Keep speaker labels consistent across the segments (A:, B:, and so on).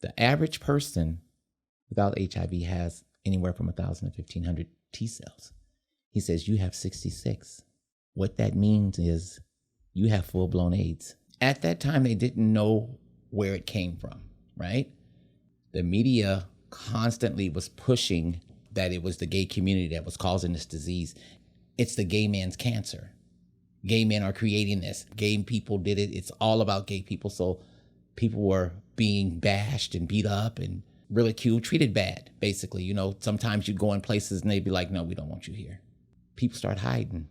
A: The average person without HIV has anywhere from 1,000 to 1,500 T cells. He says, you have 66. What that means is you have full-blown AIDS. At that time, they didn't know where it came from, right? The media constantly was pushing that it was the gay community that was causing this disease. It's the gay man's cancer. Gay men are creating this. Gay people did it. It's all about gay people. So people were being bashed and beat up and ridiculed, treated bad, basically. You know, sometimes you'd go in places and they'd be like, no, we don't want you here. People start hiding.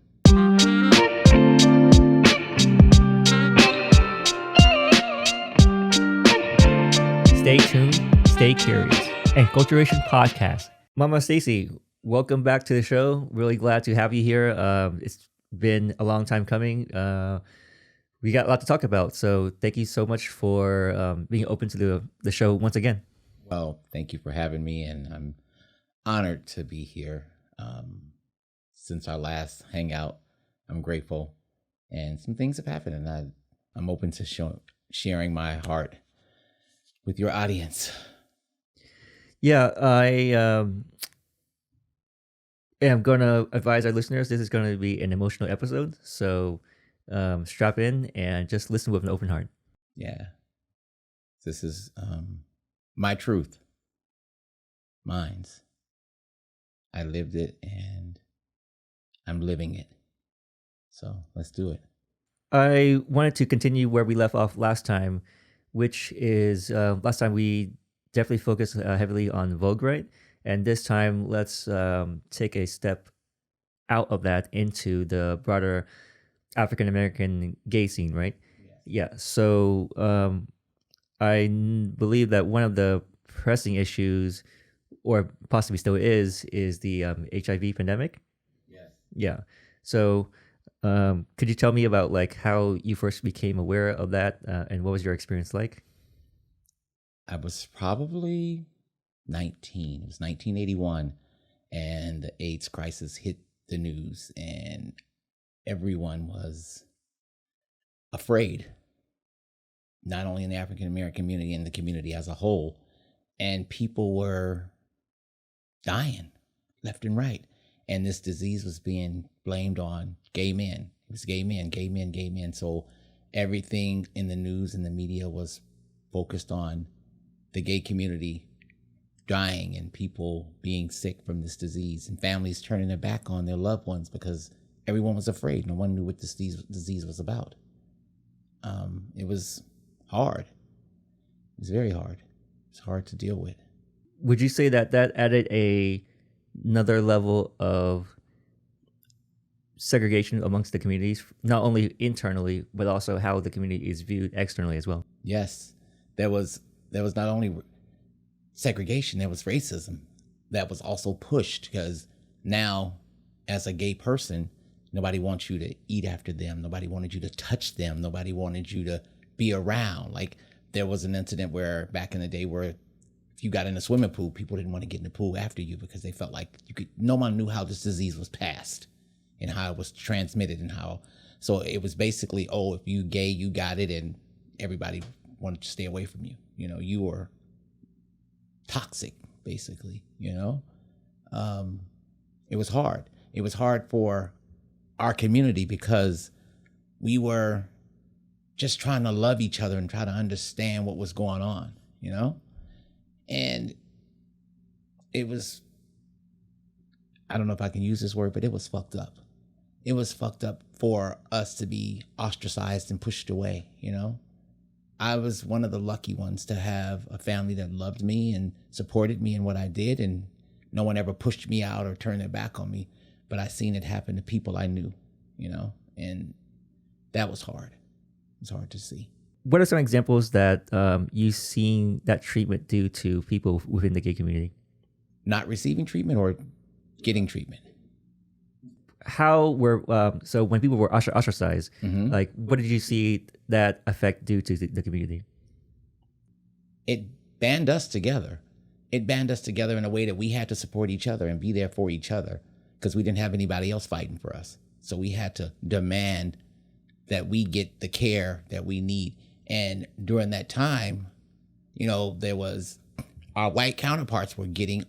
B: Stay tuned, stay curious. Enculturation Podcast. Mama Stacey, welcome back to the show. Really glad to have you here. It's been a long time coming. We got a lot to talk about, so thank you so much for being open to the show once again.
A: Well, thank you for having me, and I'm honored to be here. Since our last hangout, I'm grateful, and some things have happened, and I'm open to sharing my heart with your audience.
B: Yeah, I am going to advise our listeners this is going to be an emotional episode, so strap in and just listen with an open heart.
A: Yeah, this is my truth, mine's. I lived it, and I'm living it. So let's do it.
B: I wanted to continue where we left off last time, which is last time we definitely focused heavily on Vogue, right? And this time, let's take a step out of that into the broader African-American gay scene, right? Yes. Yeah. So I believe that one of the pressing issues, or possibly still is the HIV pandemic.
A: Yes.
B: Yeah. So could you tell me about like how you first became aware of that and what was your experience like?
A: I was probably 19. It was 1981, and the AIDS crisis hit the news, and everyone was afraid, not only in the African American community, in the community as a whole, and people were dying left and right. And this disease was being blamed on gay men. It was gay men, gay men, gay men. So everything in the news and the media was focused on the gay community dying and people being sick from this disease, and families turning their back on their loved ones because everyone was afraid. No one knew what this disease was about. It was hard. It was very hard. It's hard to deal with.
B: Would you say that added another level of segregation amongst the communities, not only internally, but also how the community is viewed externally as well?
A: Yes, there was not only segregation, there was racism that was also pushed, because now as a gay person, nobody wants you to eat after them. Nobody wanted you to touch them. Nobody wanted you to be around. Like, there was an incident where back in the day where if you got in a swimming pool, people didn't want to get in the pool after you because they felt like no one knew how this disease was passed and how it was transmitted and how. So it was basically, oh, if you gay, you got it, and everybody wanted to stay away from you. You know, you were toxic, basically, you know. It was hard. It was hard for our community because we were just trying to love each other and try to understand what was going on, you know. And it was, I don't know if I can use this word, but it was fucked up. It was fucked up for us to be ostracized and pushed away, you know. I was one of the lucky ones to have a family that loved me and supported me in what I did, and no one ever pushed me out or turned their back on me. But I seen it happen to people I knew, you know, and that was hard. It was hard to see.
B: What are some examples that you've seen that treatment do to people within the gay community?
A: Not receiving treatment or getting treatment?
B: How were, so when people were ostracized, like what did you see that effect do to the community?
A: It band us together. It band us together in a way that we had to support each other and be there for each other because we didn't have anybody else fighting for us. So we had to demand that we get the care that we need. And during that time, There was our white counterparts were getting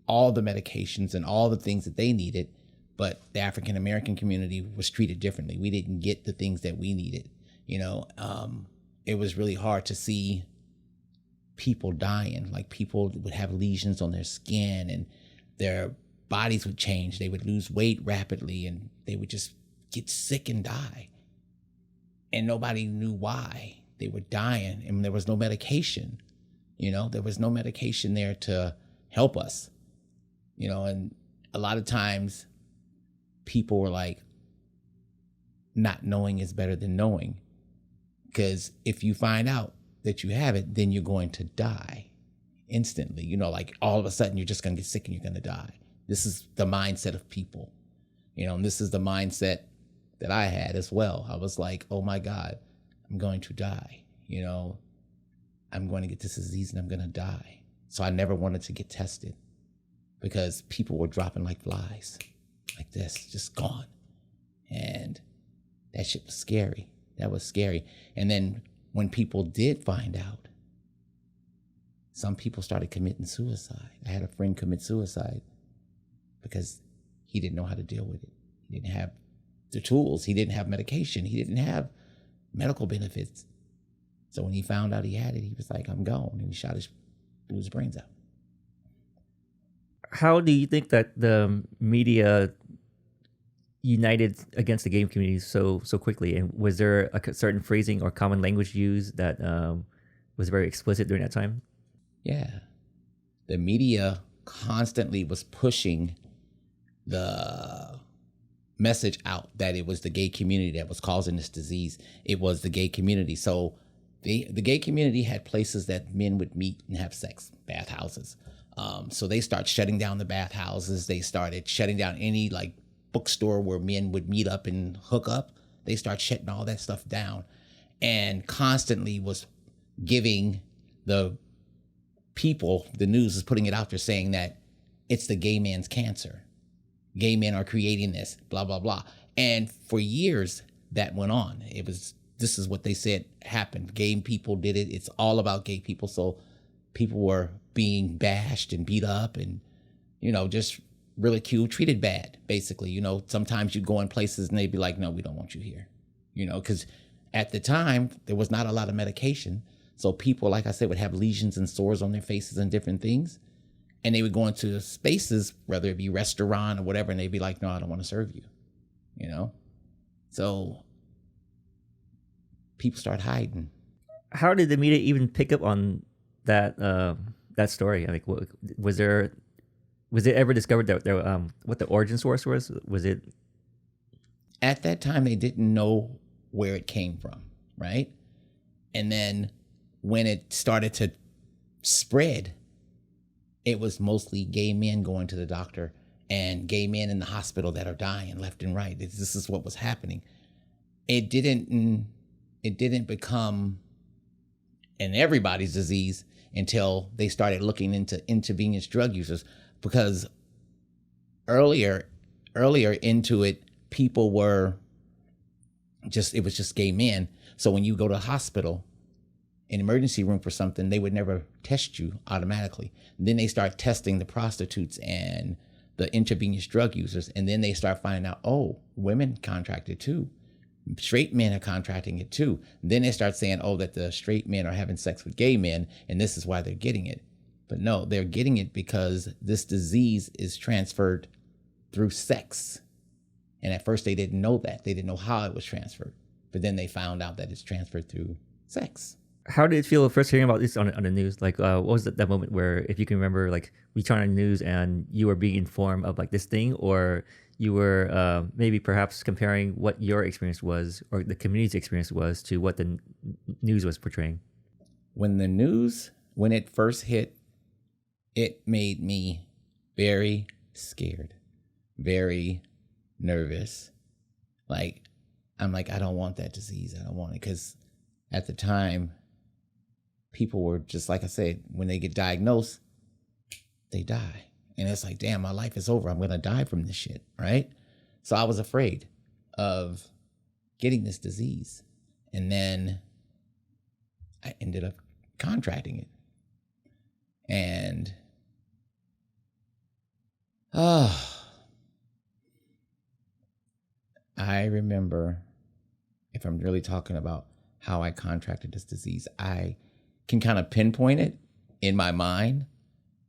A: all the medications and all the things that they needed, but the African American community was treated differently. We didn't get the things that we needed. It was really hard to see people dying. Like, people would have lesions on their skin and their bodies would change. They would lose weight rapidly and they would just get sick and die. And nobody knew why they were dying. And there was no medication. There was no medication there to help us. And a lot of times people were like, not knowing is better than knowing. Because if you find out that you have it, then you're going to die instantly. Like, all of a sudden you're just going to get sick and you're going to die. This is the mindset of people, and this is the mindset that I had as well. I was like, oh my God, I'm going to die. I'm going to get this disease and I'm going to die. So I never wanted to get tested because people were dropping like flies, like this, just gone. And that shit was scary. That was scary. And then when people did find out, some people started committing suicide. I had a friend commit suicide because he didn't know how to deal with it. He didn't have the tools. He didn't have medication. He didn't have medical benefits. So when he found out he had it, he was like, I'm gone. And he blew his brains out.
B: How do you think that the media united against the gay community so quickly? And was there a certain phrasing or common language used that was very explicit during that time?
A: Yeah. The media constantly was pushing the message out that it was the gay community that was causing this disease. It was the gay community. So the gay community had places that men would meet and have sex, bathhouses. So they started shutting down the bathhouses. They started shutting down any bookstore where men would meet up and hook up. They started shutting all that stuff down, and constantly was giving the people, the news is putting it out there saying that it's the gay man's cancer. Gay men are creating this, blah, blah, blah. And for years that went on. This is what they said happened. Gay people did it. It's all about gay people. So people were being bashed and beat up and, just ridiculed, treated bad, basically. Sometimes you'd go in places and they'd be like, no, we don't want you here. Because at the time, there was not a lot of medication. So people, like I said, would have lesions and sores on their faces and different things. And they would go into spaces, whether it be restaurant or whatever, and they'd be like, no, I don't want to serve you. So people start hiding.
B: How did the media even pick up on that story? Was it ever discovered that there, what the origin source was? Was it?
A: At that time, they didn't know where it came from, right? And then when it started to spread, it was mostly gay men going to the doctor and gay men in the hospital that are dying left and right. This is what was happening. It didn't become an everybody's disease until they started looking into intravenous drug users, because earlier into it, people were it was just gay men. So when you go to the hospital, an emergency room for something, they would never test you automatically. Then they start testing the prostitutes and the intravenous drug users. And then they start finding out, oh, women contracted too. Straight men are contracting it too. Then they start saying, oh, that the straight men are having sex with gay men, and this is why they're getting it. But no, they're getting it because this disease is transferred through sex. And at first they didn't know that. They didn't know how it was transferred. But then they found out that it's transferred through sex.
B: How did it feel first hearing about this on the news? What was that moment where, if you can remember, we turned on the news and you were being informed of this thing, or you were maybe perhaps comparing what your experience was or the community's experience was to what the news was portraying?
A: When it first hit, it made me very scared, very nervous. I'm like, I don't want that disease. I don't want it. Because at the time, people were just, like I said, when they get diagnosed, they die. And it's like, damn, my life is over. I'm going to die from this shit, right? So I was afraid of getting this disease. And then I ended up contracting it. And I remember, if I'm really talking about how I contracted this disease, I can kind of pinpoint it in my mind,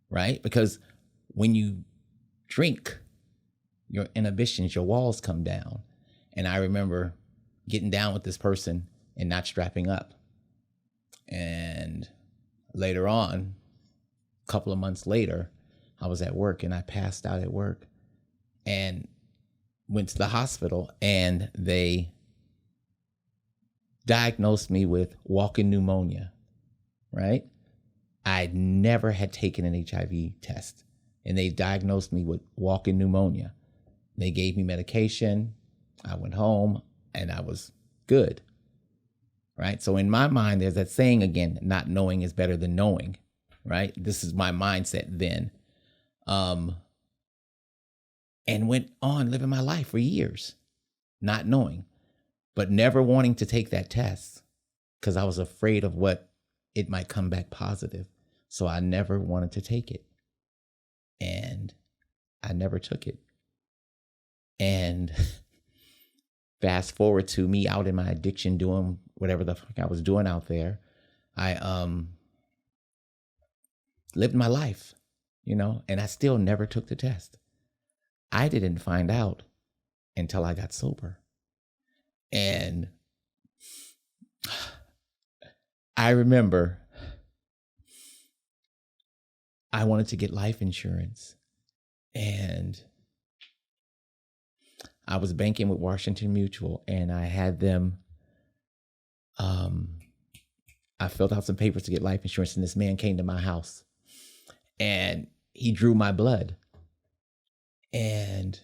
A: right? Because when you drink, your inhibitions, your walls come down. And I remember getting down with this person and not strapping up. And later on, a couple of months later, I was at work and I passed out at work and went to the hospital, and they diagnosed me with walking pneumonia, right? I never had taken an HIV test, and they diagnosed me with walking pneumonia. They gave me medication. I went home and I was good, right? So in my mind, there's that saying again, not knowing is better than knowing, right? This is my mindset then. And went on living my life for years, not knowing, but never wanting to take that test because I was afraid of what it might come back positive. So I never wanted to take it. And I never took it. And fast forward to me out in my addiction, doing whatever the fuck I was doing out there. I lived my life, and I still never took the test. I didn't find out until I got sober. And I remember I wanted to get life insurance, and I was banking with Washington Mutual, and I had them, I filled out some papers to get life insurance, and this man came to my house and he drew my blood. And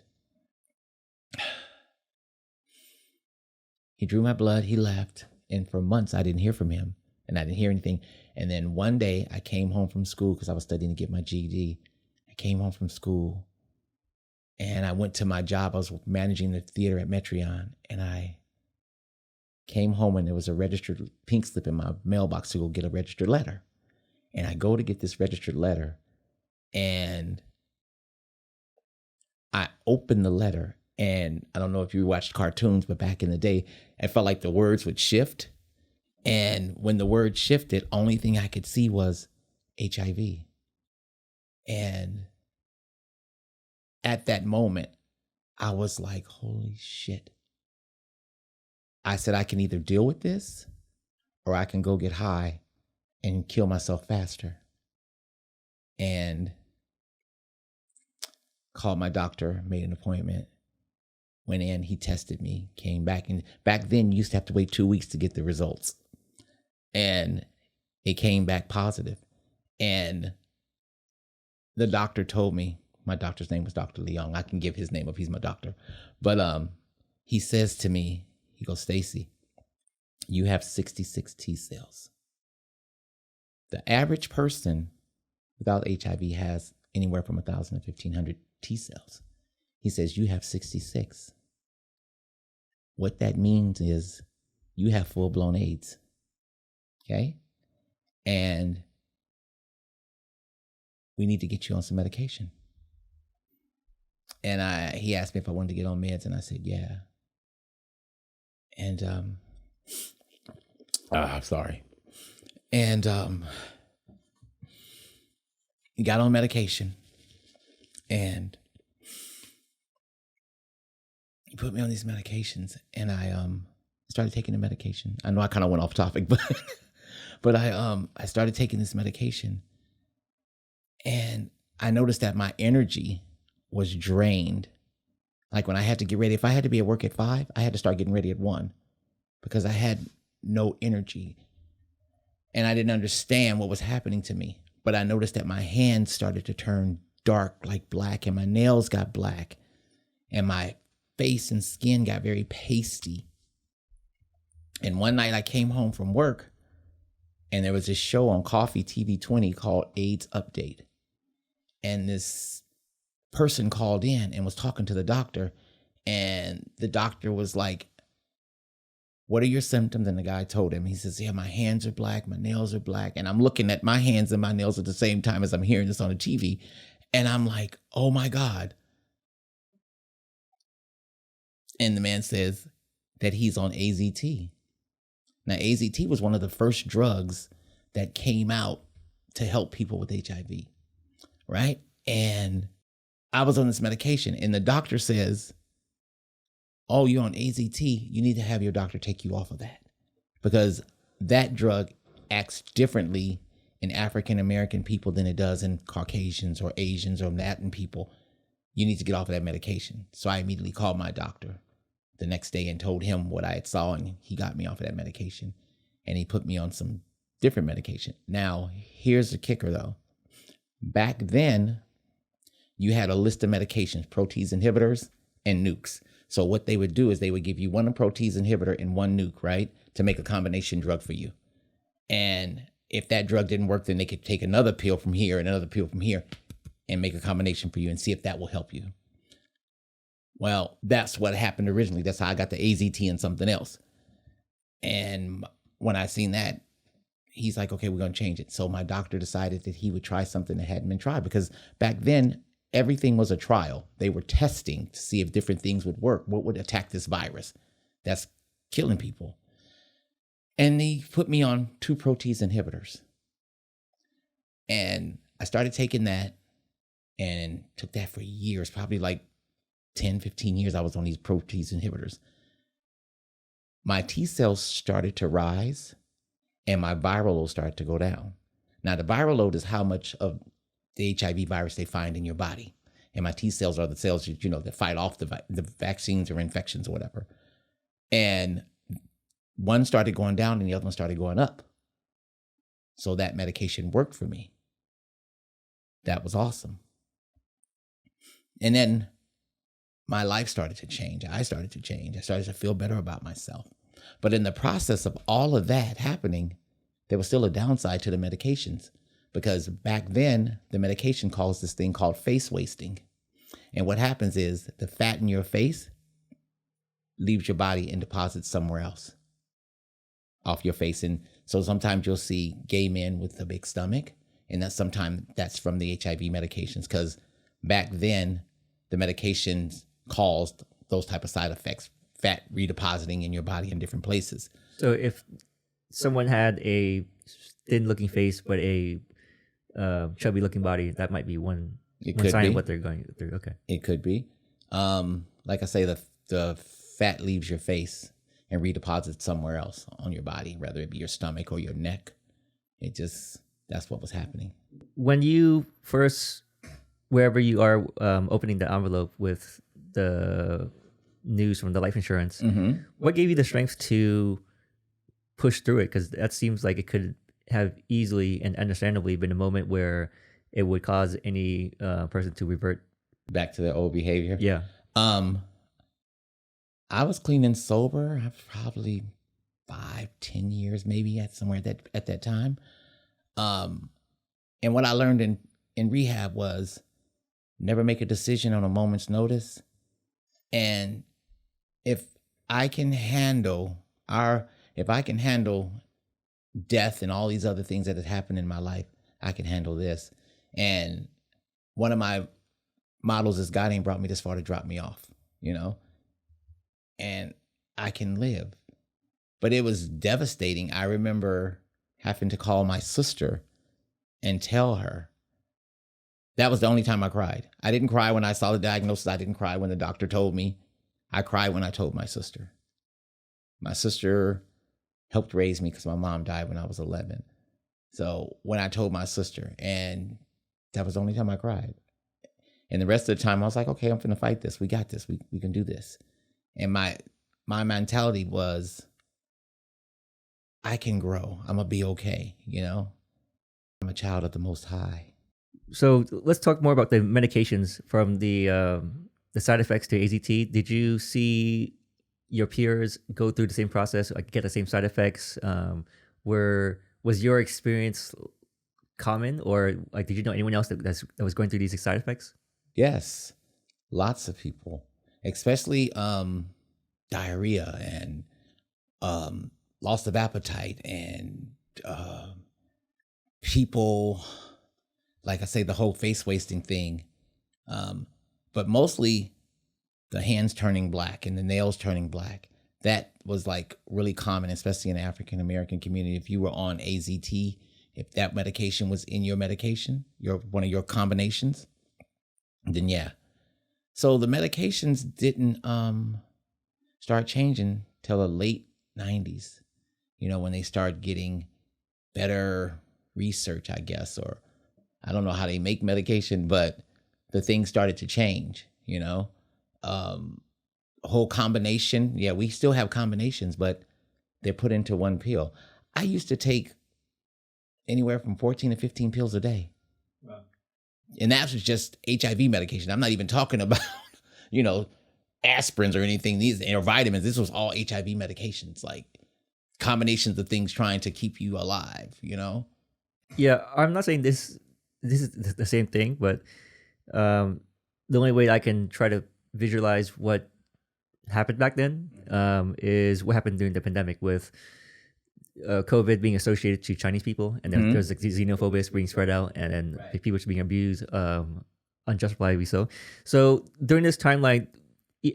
A: he drew my blood, he left, and for months I didn't hear from him, and I didn't hear anything. And then one day I came home from school because I was studying to get my GED. I came home from school and I went to my job. I was managing the theater at Metreon, and I came home and there was a registered pink slip in my mailbox to go get a registered letter. And I go to get this registered letter, and I opened the letter, and I don't know if you watched cartoons, but back in the day, it felt like the words would shift. And when the word shifted, only thing I could see was HIV. And at that moment, I was like, holy shit. I said, I can either deal with this or I can go get high and kill myself faster. And called my doctor, made an appointment, went in, he tested me, came back. And back then you used to have to wait 2 weeks to get the results. And it came back positive. And the doctor told me, my doctor's name was Dr. Leong. I can give his name if he's my doctor. But he says to me, he goes, Stacey, you have 66 T cells. The average person without HIV has anywhere from 1,000 to 1,500 T cells. He says, you have 66. What that means is you have full-blown AIDS. Okay? And we need to get you on some medication. And he asked me if I wanted to get on meds, and I said, yeah. And I'm sorry. And he got on medication, and he put me on these medications, and I started taking the medication. I know I kind of went off topic, but I started taking this medication, and I noticed that my energy was drained. Like when I had to get ready, if I had to be at work at 5, I had to start getting ready at 1 because I had no energy. And I didn't understand what was happening to me. But I noticed that my hands started to turn dark, like black, and my nails got black, and my face and skin got very pasty. And one night I came home from work, and there was this show on Coffee TV 20 called AIDS Update. And this person called in and was talking to the doctor, and the doctor was like, what are your symptoms? And the guy told him, he says, yeah, my hands are black, my nails are black. And I'm looking at my hands and my nails at the same time as I'm hearing this on the TV. And I'm like, oh my God. And the man says that he's on AZT. Now, AZT was one of the first drugs that came out to help people with HIV, right? And I was on this medication, and the doctor says, oh, you're on AZT, you need to have your doctor take you off of that, because that drug acts differently in African American people than it does in Caucasians or Asians or Latin people. You need to get off of that medication. So I immediately called my doctor the next day and told him what I had saw, and he got me off of that medication, and he put me on some different medication. Now, here's the kicker though. Back then, you had a list of medications, protease inhibitors and nukes. So what they would do is they would give you one protease inhibitor and one nuke, right? To make a combination drug for you. And if that drug didn't work, then they could take another pill from here and another pill from here and make a combination for you and see if that will help you. Well, that's what happened originally. That's how I got the AZT and something else. And when I seen that, he's like, okay, we're going to change it. So my doctor decided that he would try something that hadn't been tried, because back then, everything was a trial. They were testing to see if different things would work. What would attack this virus that's killing people? And he put me on 2 protease inhibitors. And I started taking that and took that for years, probably like 10, 15 years I was on these protease inhibitors. My T cells started to rise and my viral load started to go down. Now, the viral load is how much of the HIV virus they find in your body. And my T cells are the cells, that fight off the vaccines or infections or whatever. And one started going down and the other one started going up. So that medication worked for me. That was awesome. And then my life started to change. I started to change. I started to feel better about myself. But in the process of all of that happening, there was still a downside to the medications, because back then the medication caused this thing called face wasting. And what happens is the fat in your face leaves your body and deposits somewhere else off your face. And so sometimes you'll see gay men with a big stomach, and that's from the HIV medications, because back then the medications caused those type of side effects, fat redepositing in your body in different places.
B: So if someone had a thin-looking face but a chubby-looking body, that might be one sign of what they're going through. Okay,
A: it could be. Like I say, the fat leaves your face and redeposits somewhere else on your body, whether it be your stomach or your neck. That's what was happening.
B: When you first, wherever you are, opening the envelope with the news from the life insurance, what gave you the strength to push through it? Because that seems like it could have easily and understandably been a moment where it would cause any person to revert
A: back to their old behavior.
B: Yeah.
A: I was clean and sober probably 5-10 years maybe at that time. And what I learned in rehab was never make a decision on a moment's notice. And if I can handle death and all these other things that have happened in my life, I can handle this. And one of my models is God ain't brought me this far to drop me off, and I can live. But it was devastating. I remember having to call my sister and tell her. That was the only time I cried. I didn't cry when I saw the diagnosis. I didn't cry when the doctor told me. I cried when I told my sister. My sister helped raise me because my mom died when I was 11. So when I told my sister, and that was the only time I cried. And the rest of the time I was like, okay, I'm finna fight this. We got this. We can do this. And my mentality was, I can grow. I'm gonna be okay. I'm a child of the Most High.
B: So let's talk more about the medications from the side effects to AZT. Did you see your peers go through the same process, like get the same side effects? Was your experience common, or like did you know anyone else that was going through these side effects?
A: Yes, lots of people, especially diarrhea and loss of appetite, and people, like I say, the whole face wasting thing, but mostly the hands turning black and the nails turning black. That was like really common, especially in the African American community. If you were on AZT, if that medication was in your medication, one of your combinations, then yeah. So the medications didn't start changing till the late 90s, when they started getting better research, I guess, or I don't know how they make medication, but the things started to change, whole combination. Yeah, we still have combinations, but they're put into one pill. I used to take anywhere from 14 to 15 pills a day. Wow. And that was just HIV medication. I'm not even talking about, aspirins or anything, or vitamins. This was all HIV medications, like combinations of things trying to keep you alive,
B: Yeah, I'm not saying this is the same thing, but the only way I can try to visualize what happened back then is what happened during the pandemic with COVID being associated to Chinese people, and then there's like xenophobia being spread out, and then people being abused unjustifiably so. So during this timeline,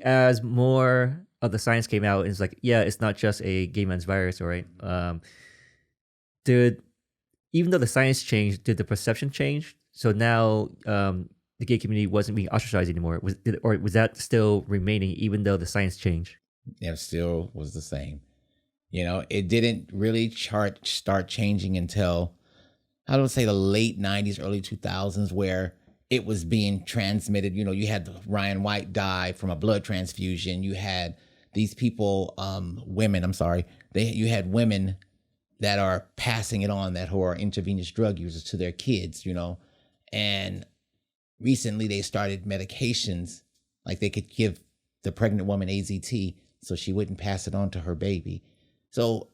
B: as more of the science came out, it's like, yeah, it's not just a gay man's virus, all right? Even though the science changed, did the perception change? So now the gay community wasn't being ostracized anymore. Was that still remaining even though the science changed?
A: Yeah, it still was the same. It didn't really start changing until, I would say, the late 90s, early 2000s, where it was being transmitted. You had Ryan White die from a blood transfusion. You had these people, you had women that are passing it on, who are intravenous drug users to their kids, and recently they started medications, like they could give the pregnant woman AZT so she wouldn't pass it on to her baby. So,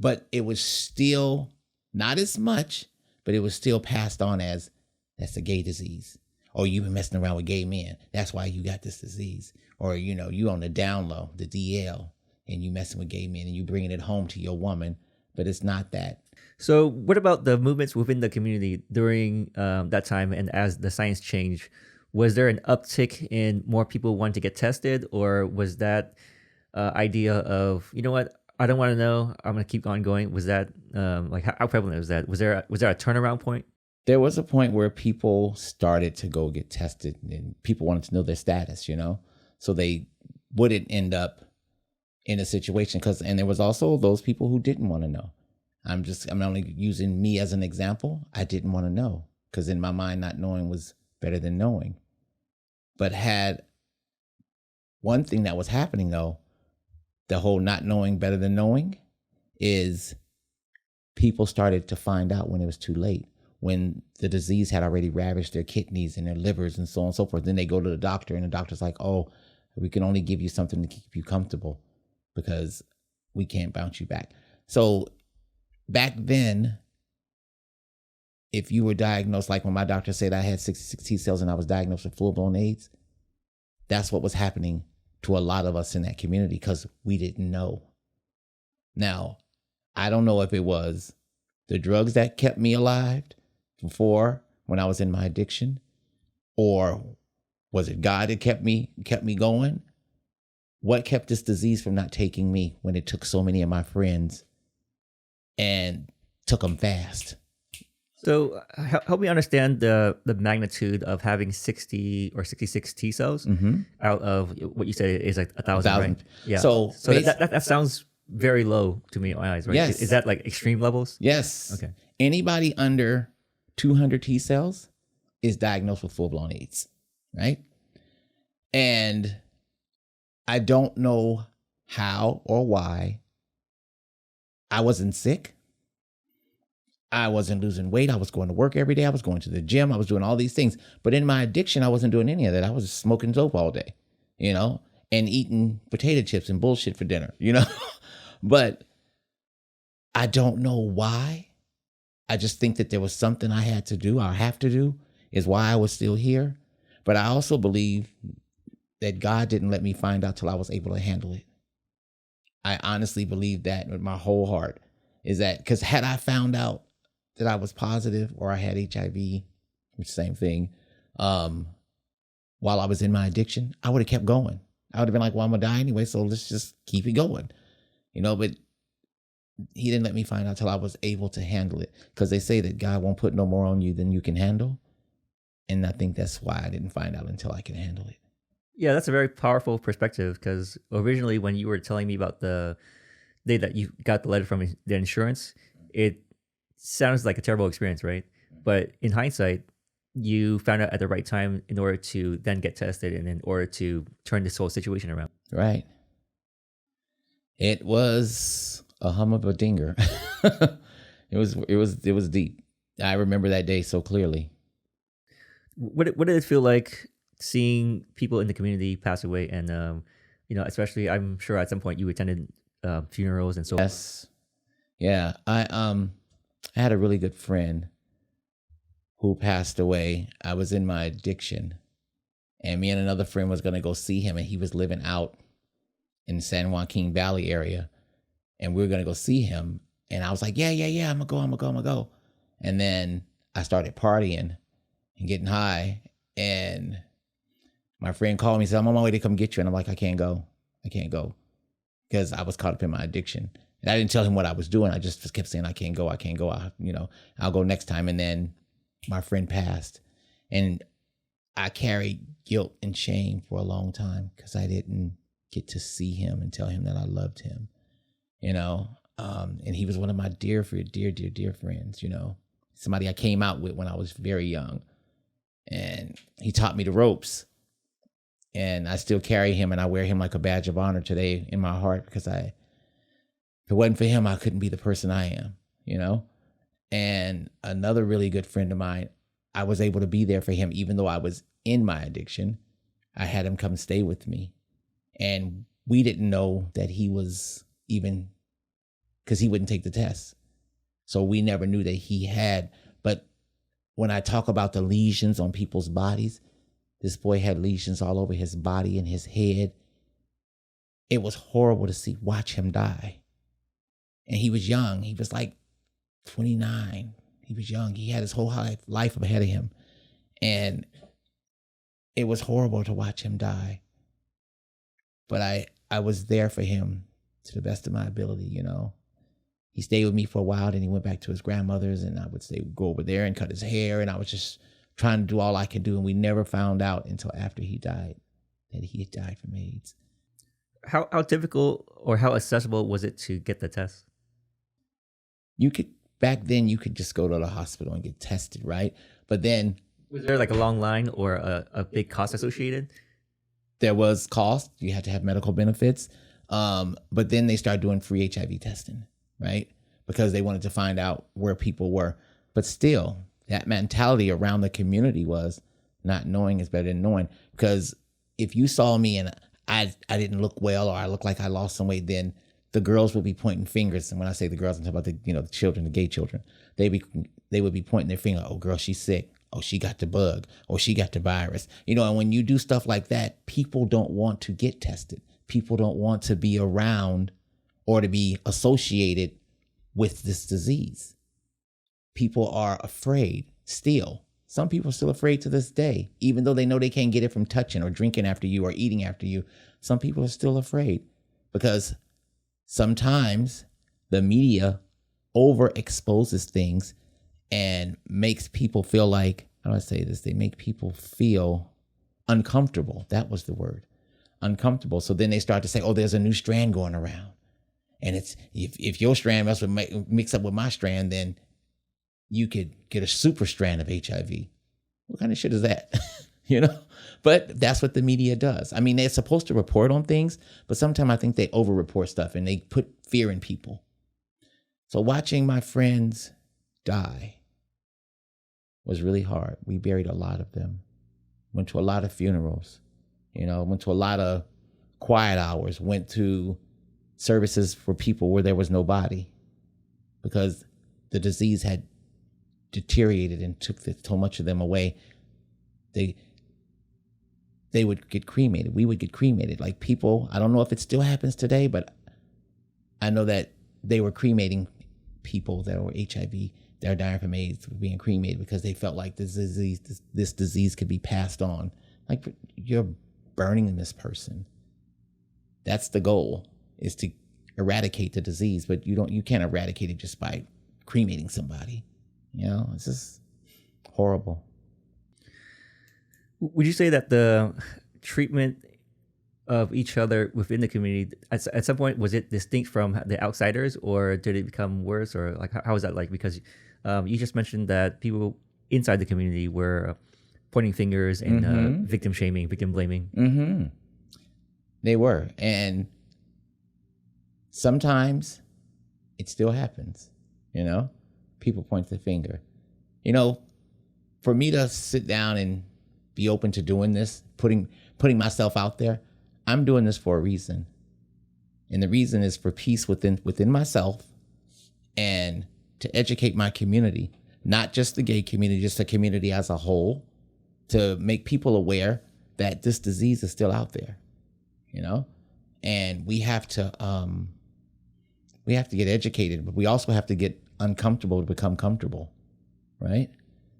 A: but it was still not as much, but it was still passed on as, that's a gay disease. Or you've been messing around with gay men. That's why you got this disease. Or, you on the down low, the DL, and you messing with gay men and you bringing it home to your woman, but it's not that.
B: So what about the movements within the community during that time, and as the science changed? Was there an uptick in more people wanting to get tested, or was that idea of, you know what, I don't want to know, I'm going to keep on going? Was that how prevalent was that? Was there a turnaround point?
A: There was a point where people started to go get tested, and people wanted to know their status, so they wouldn't end up in a situation, and there was also those people who didn't want to know. I'm only using me as an example. I didn't want to know, because in my mind, not knowing was better than knowing. But had one thing that was happening, though, the whole not knowing better than knowing, is people started to find out when it was too late, when the disease had already ravaged their kidneys and their livers and so on and so forth. Then they go to the doctor, and the doctor's like, oh, we can only give you something to keep you comfortable because we can't bounce you back. So back then, if you were diagnosed, like when my doctor said I had 66 T cells and I was diagnosed with full-blown AIDS, that's what was happening to a lot of us in that community, because we didn't know. Now, I don't know if it was the drugs that kept me alive before, when I was in my addiction, or was it God that kept me going? What kept this disease from not taking me when it took so many of my friends and took them fast?
B: So help me understand the magnitude of having 60 or 66 T cells out of what you said is like 1,000, right? Yeah. So that sounds very low to me in my eyes, right?
A: Yes.
B: Is that like extreme levels?
A: Yes.
B: Okay.
A: Anybody under 200 T cells is diagnosed with full-blown AIDS, right? And I don't know how or why I wasn't sick. I wasn't losing weight. I was going to work every day. I was going to the gym. I was doing all these things. But in my addiction, I wasn't doing any of that. I was just smoking dope all day, and eating potato chips and bullshit for dinner, But I don't know why. I just think that there was something I had to do, or have to do, is why I was still here. But I also believe that God didn't let me find out till I was able to handle it. I honestly believe that with my whole heart. Is that because had I found out that I was positive or I had HIV, which same thing, while I was in my addiction, I would have kept going. I would have been like, well, I'm gonna die anyway, so let's just keep it going, but he didn't let me find out till I was able to handle it, because they say that God won't put no more on you than you can handle. And I think that's why I didn't find out until I could handle it.
B: Yeah, that's a very powerful perspective, because originally when you were telling me about the day that you got the letter from the insurance, it sounds like a terrible experience, right? But in hindsight, you found out at the right time in order to then get tested and in order to turn this whole situation around.
A: Right. It was a hum of a dinger. It was deep. I remember that day so clearly.
B: What did it feel like seeing people in the community pass away? And especially, I'm sure at some point you attended funerals and so.
A: Yes. Yeah. I had a really good friend who passed away. I was in my addiction, and me and another friend was going to go see him, and he was living out in San Joaquin Valley area, and we were going to go see him. And I was like, yeah, I'm gonna go. And then I started partying and getting high, and my friend called me and said, I'm on my way to come get you. And I'm like, I can't go because I was caught up in my addiction. And I didn't tell him what I was doing. I just kept saying, I can't go. I'll go next time. And then my friend passed, and I carried guilt and shame for a long time because I didn't get to see him and tell him that I loved him, and he was one of my dear friends, somebody I came out with when I was very young, and he taught me the ropes, and I still carry him, and I wear him like a badge of honor today in my heart, because if it wasn't for him, I couldn't be the person I am, And another really good friend of mine, I was able to be there for him even though I was in my addiction. I had him come stay with me, and we didn't know that he was even, because he wouldn't take the test. So we never knew that he had. But when I talk about the lesions on people's bodies, this boy had lesions all over his body and his head. It was horrible to watch him die. And he was young. He was like 29. He was young. He had his whole life ahead of him. And it was horrible to watch him die. But I was there for him to the best of my ability, He stayed with me for a while, then he went back to his grandmother's, and I would go over there and cut his hair, and I was just trying to do all I could do, and we never found out until after he died that he had died from AIDS.
B: How difficult or how accessible was it to get the test?
A: Back then you could just go to the hospital and get tested, right? But then,
B: was there like a long line or a big cost associated?
A: There was cost. You had to have medical benefits. But then they started doing free HIV testing, right? Because they wanted to find out where people were. But still, that mentality around the community was not knowing is better than knowing. Because if you saw me and I didn't look well, or I looked like I lost some weight, then the girls would be pointing fingers. And when I say the girls, I'm talking about the children, the gay children. They would be pointing their finger. Oh, girl, she's sick. Oh, she got the bug. Oh, she got the virus. And when you do stuff like that, people don't want to get tested. People don't want to be around or to be associated with this disease. People are afraid still. Some people are still afraid to this day, even though they know they can't get it from touching or drinking after you or eating after you. Some people are still afraid because sometimes the media overexposes things and makes people feel like, how do I say this? They make people feel uncomfortable. That was the word, uncomfortable. So then they start to say, oh, there's a new strand going around. And it's if your strand mix up with my strand, then you could get a super strand of HIV. What kind of shit is that? But that's what the media does. I mean, they're supposed to report on things, but sometimes I think they over-report stuff and they put fear in people. So watching my friends die was really hard. We buried a lot of them, went to a lot of funerals, went to a lot of quiet hours, went to services for people where there was no body because the disease had deteriorated and took so much of them away. They would get cremated. We would get cremated. Like people, I don't know if it still happens today, but I know that they were cremating people that were HIV, that are dying from AIDS, were being cremated because they felt like this disease could be passed on. Like, you're burning this person. That's the goal, is to eradicate the disease, but you can't eradicate it just by cremating somebody. It's just horrible.
B: Would you say that the treatment of each other within the community, at some point, was it distinct from the outsiders, or did it become worse, or like how was that like? Because you just mentioned that people inside the community were pointing fingers and victim shaming, victim blaming.
A: Mm-hmm. They were, and sometimes it still happens. People point the finger. For me to sit down and be open to doing this, putting myself out there, I'm doing this for a reason. And the reason is for peace within myself, and to educate my community, not just the gay community, just the community as a whole, to make people aware that this disease is still out there, and we have to get educated, but we also have to get uncomfortable to become comfortable, right?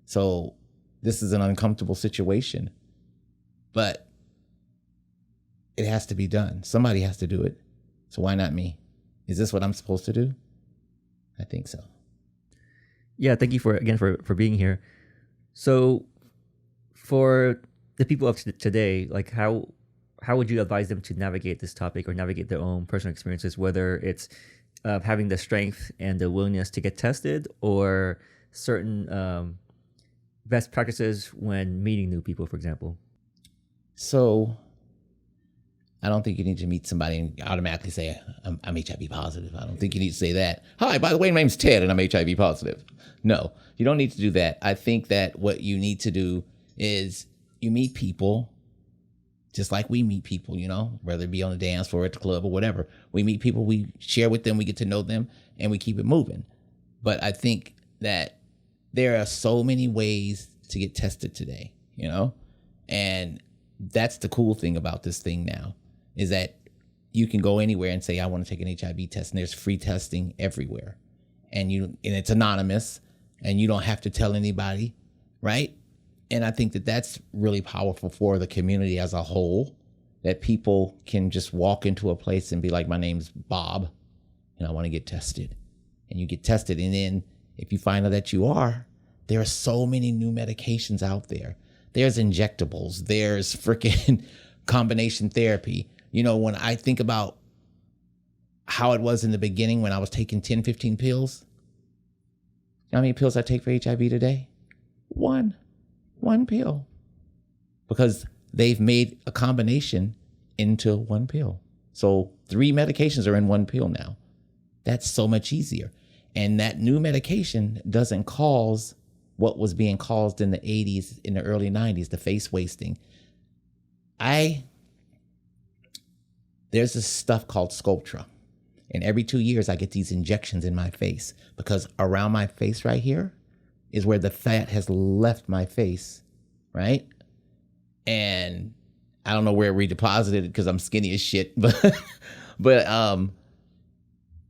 A: So this is an uncomfortable situation, but it has to be done. Somebody has to do it. So why not me? Is this what I'm supposed to do? I think so.
B: Yeah, thank you for being here. So for the people of today, like how would you advise them to navigate this topic or navigate their own personal experiences, whether it's having the strength and the willingness to get tested, or certain best practices when meeting new people, for example?
A: So I don't think you need to meet somebody and automatically say, I'm HIV positive. I don't think you need to say that. Hi, by the way, my name's Ted and I'm HIV positive. No, you don't need to do that. I think that what you need to do is you meet people just like we meet people, whether it be on the dance floor, at the club, or whatever. We meet people, we share with them, we get to know them, and we keep it moving. But I think that there are so many ways to get tested today, and that's the cool thing about this thing now, is that you can go anywhere and say, I want to take an HIV test, and there's free testing everywhere. And it's anonymous, and you don't have to tell anybody, right? And I think that that's really powerful for the community as a whole, that people can just walk into a place and be like, my name's Bob, and I want to get tested. And you get tested, and then if you find out that you are, there are so many new medications out there. There's injectables, there's freaking combination therapy. When I think about how it was in the beginning when I was taking 10, 15 pills, you know how many pills I take for HIV today? One pill. Because they've made a combination into one pill. So 3 medications are in one pill now. That's so much easier. And that new medication doesn't cause what was being caused in the 80s, in the early 90s, the face wasting. There's this stuff called Sculptra. And every 2 years I get these injections in my face, because around my face right here is where the fat has left my face, right? And I don't know where it redeposited because I'm skinny as shit, but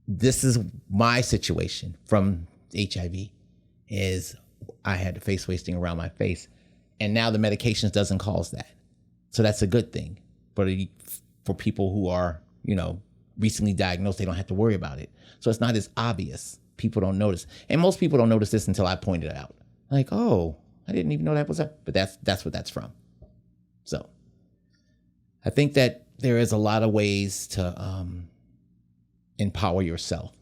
A: this is my situation from HIV, is I had the face wasting around my face, and now the medications doesn't cause that. So that's a good thing. But for people who are, recently diagnosed, they don't have to worry about it. So it's not as obvious. People don't notice. And most people don't notice this until I point it out. Like, oh, I didn't even know that was up. But that's what that's from. So I think that there is a lot of ways to empower yourself.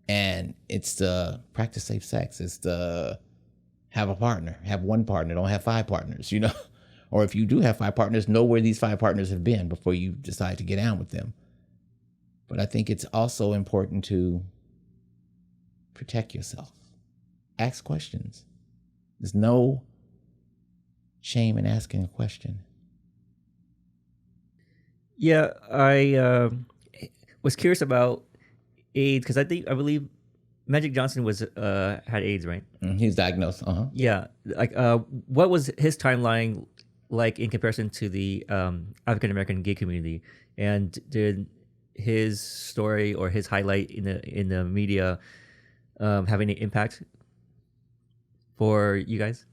A: And it's to practice safe sex. It's to have a partner. Have one partner. Don't have 5 partners, Or if you do have 5 partners, know where these 5 partners have been before you decide to get down with them. But I think it's also important to protect yourself. Ask questions. There's no shame in asking a question.
B: Yeah, I was curious about AIDS, because I believe Magic Johnson had AIDS, right?
A: He was diagnosed.
B: Yeah, like what was his timeline like in comparison to the African American gay community, and did his story or his highlight in the media have any impact for you guys?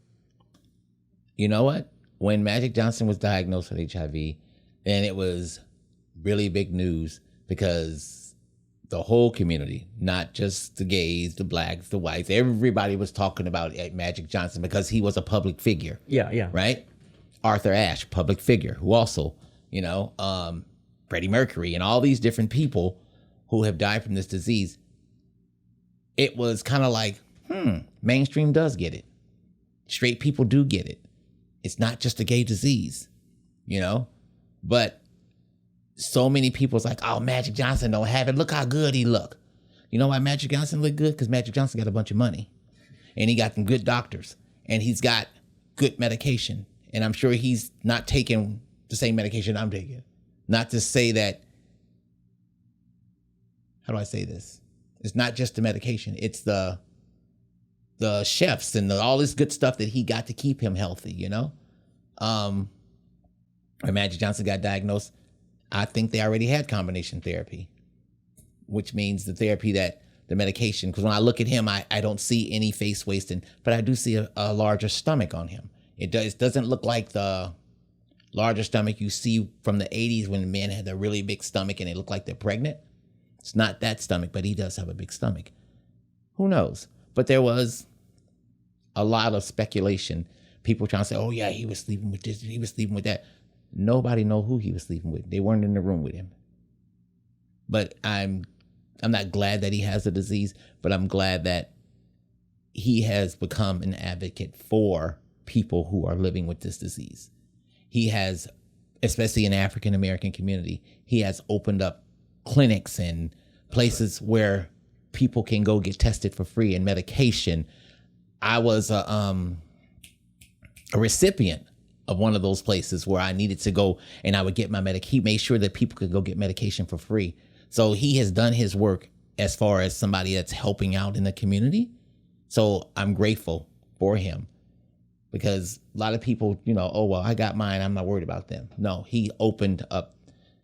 A: You know what? When Magic Johnson was diagnosed with HIV, and it was really big news because the whole community, not just the gays, the blacks, the whites, everybody was talking about Magic Johnson because he was a public figure.
B: Yeah.
A: Right? Arthur Ashe, public figure, who also, Freddie Mercury and all these different people who have died from this disease. It was kind of like, mainstream does get it. Straight people do get it. It's not just a gay disease, but so many people's like, oh, Magic Johnson don't have it. Look how good he look. You know why Magic Johnson look good? Because Magic Johnson got a bunch of money and he got some good doctors and he's got good medication. And I'm sure he's not taking the same medication I'm taking. Not to say that, how do I say this? It's not just the medication. It's the chefs and all this good stuff that he got to keep him healthy, When Magic Johnson got diagnosed, I think they already had combination therapy, which means the therapy that the medication, because when I look at him, I don't see any face wasting, but I do see a larger stomach on him. It doesn't look like the larger stomach you see from the 80s when men had a really big stomach and they look like they're pregnant. It's not that stomach, but he does have a big stomach. Who knows? But there was a lot of speculation. People trying to say, oh yeah, he was sleeping with this, he was sleeping with that. Nobody know who he was sleeping with. They weren't in the room with him. But I'm not glad that he has the disease, but I'm glad that he has become an advocate for people who are living with this disease. He has, especially in the African American community, he has opened up clinics and places where people can go get tested for free and medication. I was a recipient of one of those places where I needed to go and I would get my he made sure that people could go get medication for free. So he has done his work as far as somebody that's helping out in the community. So I'm grateful for him. Because a lot of people, oh, well, I got mine. I'm not worried about them. No, he opened up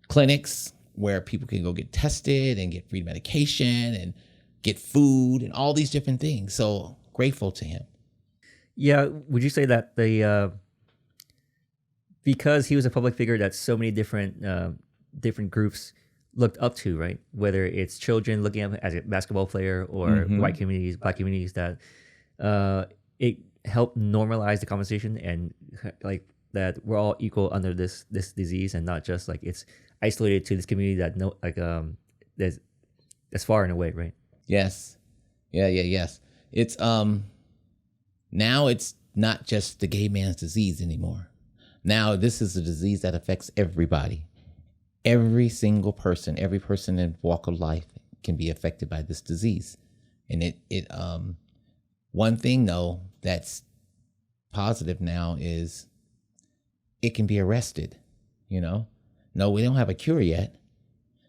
A: clinics where people can go get tested and get free medication and get food and all these different things. So grateful to him.
B: Yeah. Would you say that because he was a public figure that so many different groups looked up to, right? Whether it's children looking at him as a basketball player or white communities, black communities, that it help normalize the conversation and like that we're all equal under this disease and not just like it's isolated to this community that that's far and away, right?
A: Yes. Yes. It's now it's not just the gay man's disease anymore. Now this is a disease that affects everybody. Every single person, every person in walk of life can be affected by this disease. And it one thing though that's positive now is it can be arrested, No, we don't have a cure yet.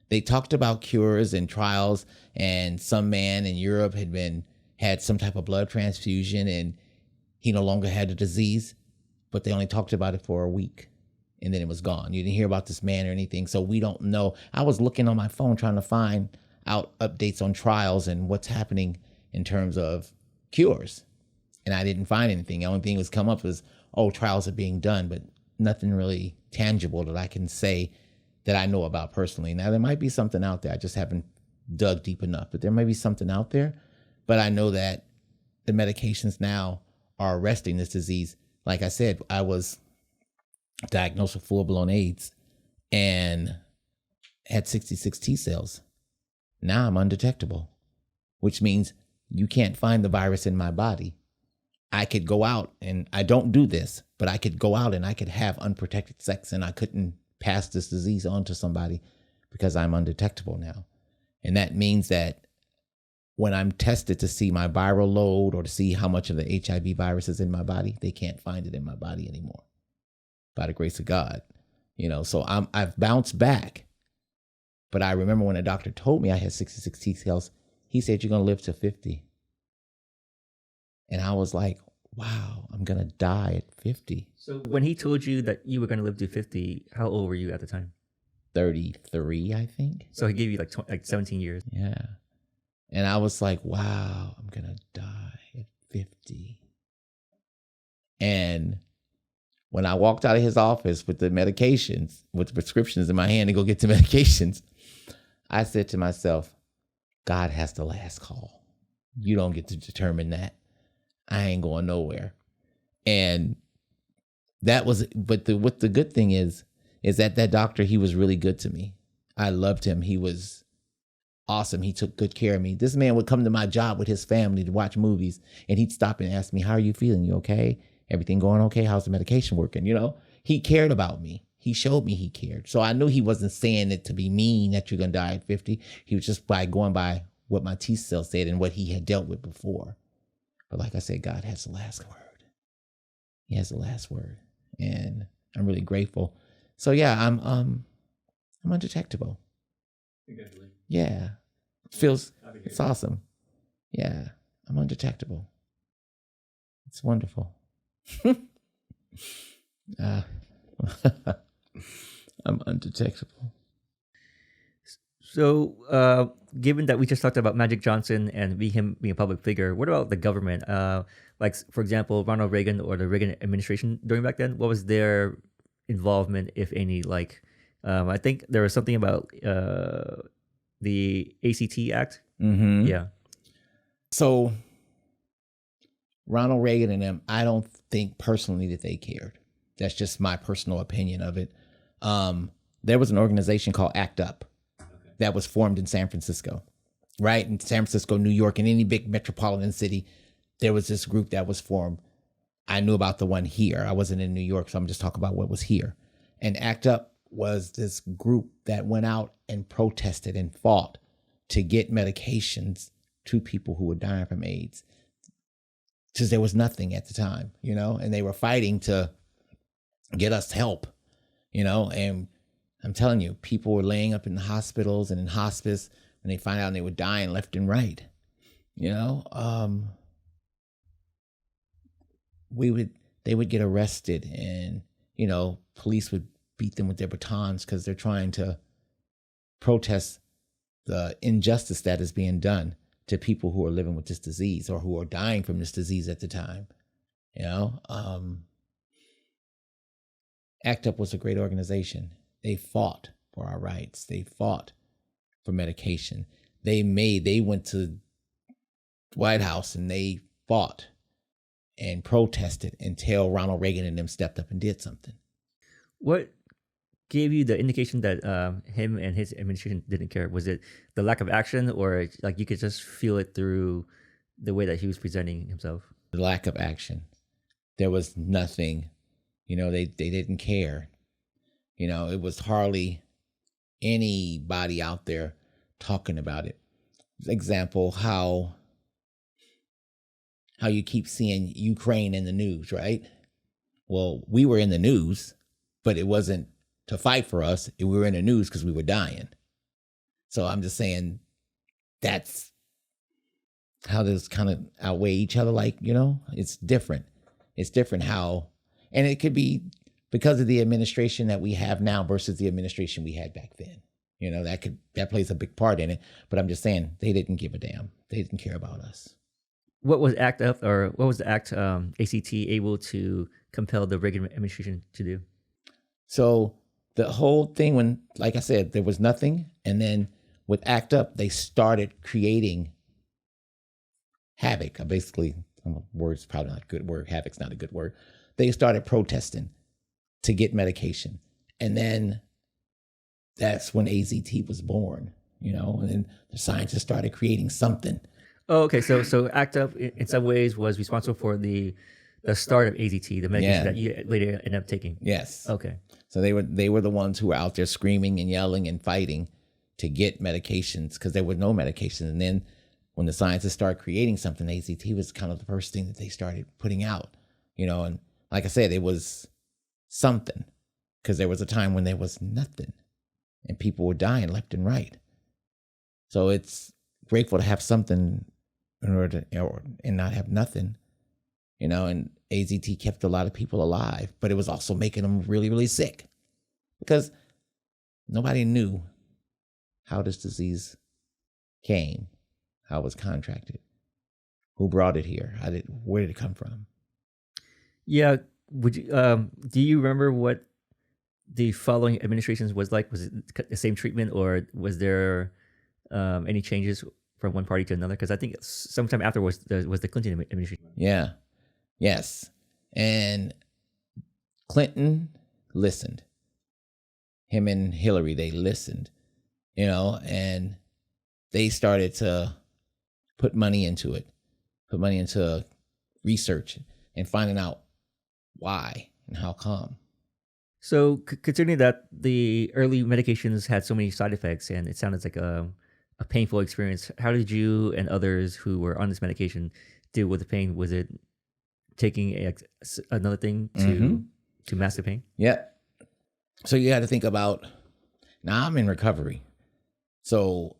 A: They talked about cures and trials, and some man in Europe had some type of blood transfusion and he no longer had the disease, but they only talked about it for a week and then it was gone. You didn't hear about this man or anything. So we don't know. I was looking on my phone trying to find out updates on trials and what's happening in terms of cures. And I didn't find anything. The only thing that's come up was, trials are being done, but nothing really tangible that I can say that I know about personally. Now, there might be something out there. I just haven't dug deep enough, but there may be something out there. But I know that the medications now are arresting this disease. Like I said, I was diagnosed with full-blown AIDS and had 66 T cells. Now I'm undetectable, which means you can't find the virus in my body. I could go out, and I don't do this, but I could go out and I could have unprotected sex and I couldn't pass this disease on to somebody because I'm undetectable now. And that means that when I'm tested to see my viral load or to see how much of the HIV virus is in my body, they can't find it in my body anymore by the grace of God. So I've bounced back. But I remember when a doctor told me I had 66 T cells, he said, you're going to live to 50. And I was like, wow, I'm going to die at 50.
B: So when he told you that you were going to live to 50, how old were you at the time?
A: 33, I think.
B: So he gave you like 17 years.
A: Yeah. And I was like, wow, I'm going to die at 50. And when I walked out of his office with the medications, with the prescriptions in my hand to go get the medications, I said to myself, God has the last call. You don't get to determine that. I ain't going nowhere. And that was, but what the good thing is that doctor, he was really good to me. I loved him. He was awesome. He took good care of me. This man would come to my job with his family to watch movies, and he'd stop and ask me, how are you feeling? You okay? Everything going okay? How's the medication working? You know, he cared about me. He showed me he cared. So I knew he wasn't saying it to be mean that you're going to die at 50. He was just going by what my T cell said and what he had dealt with before. But like I said, God has the last word. He has the last word. And I'm really grateful. So yeah, I'm undetectable.
B: Congratulations.
A: Yeah. It's awesome. Yeah. I'm undetectable. It's wonderful. I'm undetectable.
B: So, given that we just talked about Magic Johnson and him being a public figure, what about the government? Like, for example, Ronald Reagan or the Reagan administration during back then, what was their involvement, if any? Like, I think there was something about the ACT Act.
A: Mm-hmm.
B: Yeah.
A: So, Ronald Reagan and them, I don't think personally that they cared. That's just my personal opinion of it. There was an organization called ACT UP that was formed in San Francisco, right? In San Francisco, New York, and any big metropolitan city, there was this group that was formed. I knew about the one here. I wasn't in New York, so I'm just talking about what was here. And ACT UP was this group that went out and protested and fought to get medications to people who were dying from AIDS, because there was nothing at the time, you know, and they were fighting to get us help, you know, and I'm telling you, people were laying up in the hospitals and in hospice when they find out they were dying left and right. You know, they would get arrested, and, you know, police would beat them with their batons because they're trying to protest the injustice that is being done to people who are living with this disease or who are dying from this disease at the time. You know, ACT UP was a great organization. They fought for our rights. They fought for medication. They went to White House and they fought and protested until Ronald Reagan and them stepped up and did something.
B: What gave you the indication that him and his administration didn't care? Was it the lack of action, or like you could just feel it through the way that he was presenting himself?
A: The lack of action. There was nothing, you know, they didn't care. You know, it was hardly anybody out there talking about it. Example, how you keep seeing Ukraine in the news, right? Well, we were in the news, but it wasn't to fight for us. We were in the news because we were dying. So I'm just saying that's how those kind of outweigh each other. Like, you know, it's different. It's different how, and it could be because of the administration that we have now versus the administration we had back then. You know, that plays a big part in it. But I'm just saying they didn't give a damn. They didn't care about us.
B: What was ACT UP, or what was the ACT able to compel the Reagan administration to do? So
A: the whole thing, when, like I said, there was nothing. And then with ACT UP, they started creating havoc. Basically, word's probably not a good word. Havoc's not a good word. They started protesting to get medication. And then that's when AZT was born, you know, and then the scientists started creating something.
B: Oh, okay. So ACT UP in some ways was responsible for the start of AZT, the medication that you later ended up taking.
A: Yes.
B: Okay.
A: So they were the ones who were out there screaming and yelling and fighting to get medications because there were no medications. And then when the scientists started creating something, AZT was kind of the first thing that they started putting out, you know, and like I said, it was something, because there was a time when there was nothing and people were dying left and right. So it's grateful to have something in order to, and not have nothing, you know, and AZT kept a lot of people alive, but it was also making them really, really sick, because Nobody knew how this disease came, how it was contracted, who brought it here, where did it come from?
B: Yeah. Would you do you remember what the following administrations was like? Was it the same treatment, or was there any changes from one party to another? Because I think sometime after was the Clinton administration.
A: Yeah. Yes. And Clinton listened. Him and Hillary, they listened, and they started to put money into research and finding out why and how come.
B: So considering that the early medications had so many side effects and it sounded like a painful experience, how did you and others who were on this medication deal with the pain? Was it taking another thing to mask the pain?
A: Yeah. So you had to think about, now I'm in recovery. So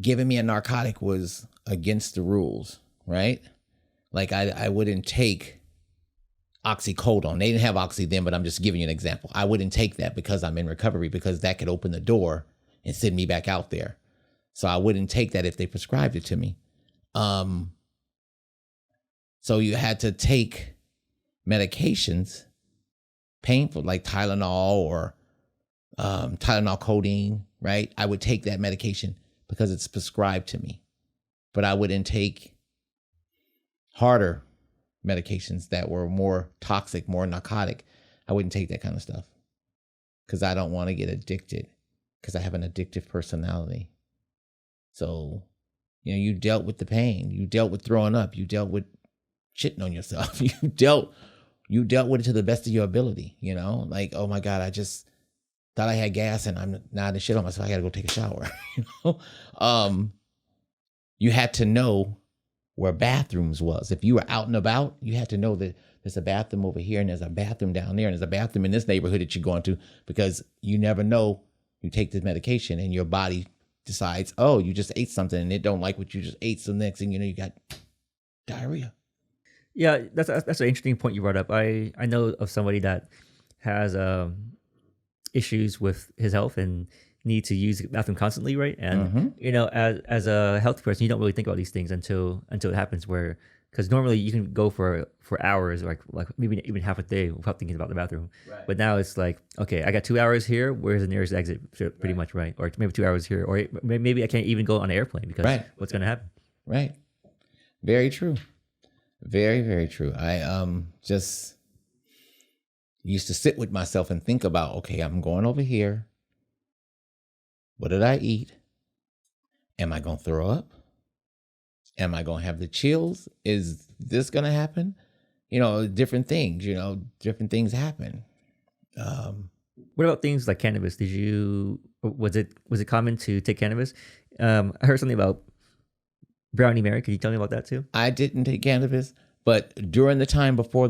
A: giving me a narcotic was against the rules, right? Like I wouldn't take oxycodone. They didn't have oxy then, but I'm just giving you an example. I wouldn't take that because I'm in recovery, because that could open the door and send me back out there. So I wouldn't take that if they prescribed it to me. So you had to take medications, painful, like Tylenol or Tylenol codeine, right? I would take that medication because it's prescribed to me. But I wouldn't take harder medications that were more toxic, more narcotic. I wouldn't take that kind of stuff because I don't want to get addicted, because I have an addictive personality. So, you dealt with the pain. You dealt with throwing up. You dealt with shitting on yourself. You dealt with it to the best of your ability, like, oh my God, I just thought I had gas and I'm not to shit on myself. I got to go take a shower. You had to know where bathrooms was. If you were out and about, you had to know that there's a bathroom over here and there's a bathroom down there and there's a bathroom in this neighborhood that you're going to, because you never know. You take this medication and your body decides, oh, you just ate something and it don't like what you just ate. So next thing you know, you got diarrhea.
B: Yeah, that's an interesting point you brought up. I know of somebody that has issues with his health and need to use the bathroom constantly, right? And as a healthy person, you don't really think about these things until it happens. Because normally you can go for hours, like maybe even half a day without thinking about the bathroom. Right. But now it's like, okay, I got 2 hours here. Where's the nearest exit? Pretty much, right? Or maybe 2 hours here, or maybe I can't even go on an airplane because what's going to happen?
A: Right. Very true. Very, very true. I just used to sit with myself and think about, okay, I'm going over here. What did I eat? Am I going to throw up? Am I going to have the chills? Is this going to happen? Different things, different things happen.
B: What about things like cannabis? Was it common to take cannabis? I heard something about Brownie Mary. Could you tell me about that too?
A: I didn't take cannabis, but during the time before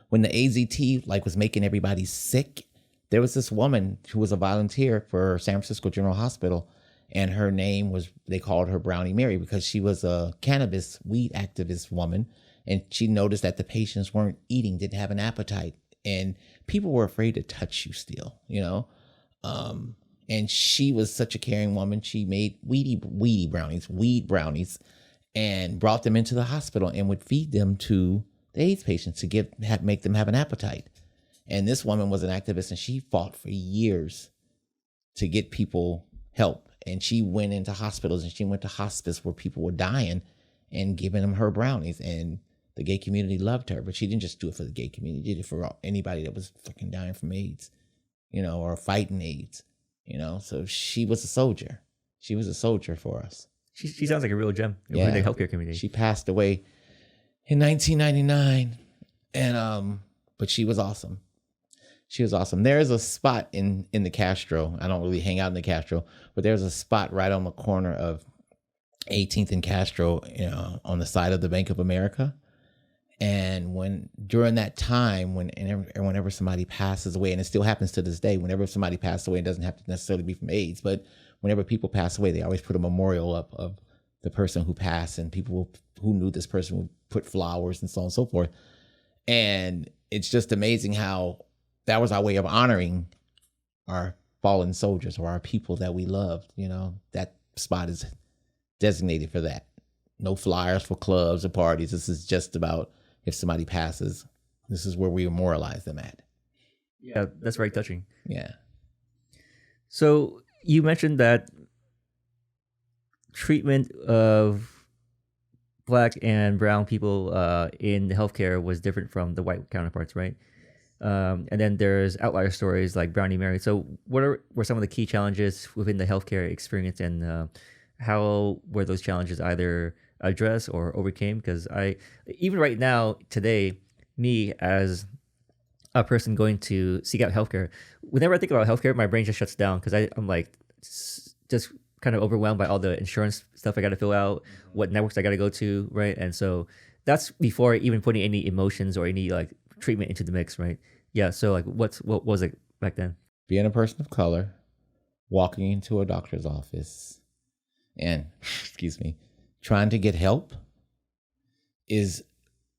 A: when the AZT was making everybody sick, there was this woman who was a volunteer for San Francisco General Hospital, and her name they called her Brownie Mary because she was a cannabis weed activist woman, and she noticed that the patients weren't eating, didn't have an appetite, and people were afraid to touch you still, and she was such a caring woman. She made weed brownies, and brought them into the hospital and would feed them to the AIDS patients to make them have an appetite. And this woman was an activist, and she fought for years to get people help. And she went into hospitals and she went to hospice where people were dying and giving them her brownies. And the gay community loved her, but she didn't just do it for the gay community. She did it for anybody that was fucking dying from AIDS, or fighting AIDS, So she was a soldier. She was a soldier for us.
B: She sounds like a real gem in the healthcare community.
A: She passed away in 1999, but she was awesome. She was awesome. There's a spot in the Castro. I don't really hang out in the Castro, but there's a spot right on the corner of 18th and Castro, on the side of the Bank of America. And during that time, whenever somebody passes away, and it still happens to this day, whenever somebody passes away, it doesn't have to necessarily be from AIDS, but whenever people pass away, they always put a memorial up of the person who passed, and people who knew this person would put flowers and so on and so forth. And it's just amazing how that was our way of honoring our fallen soldiers or our people that we loved. That spot is designated for that. No flyers for clubs or parties. This is just about if somebody passes, this is where we memorialize them at.
B: Yeah, that's very touching.
A: Yeah.
B: So you mentioned that treatment of Black and brown people in healthcare was different from the white counterparts, right? And then there's outlier stories like Brownie Mary. So what were some of the key challenges within the healthcare experience, and how were those challenges either addressed or overcame? Because even right now, today, me as a person going to seek out healthcare, whenever I think about healthcare, my brain just shuts down because I'm like just kind of overwhelmed by all the insurance stuff I got to fill out, what networks I got to go to, right? And so that's before even putting any emotions or any like treatment into the mix, right? Yeah. So like, what was it back then?
A: Being a person of color, walking into a doctor's office, and excuse me, trying to get help is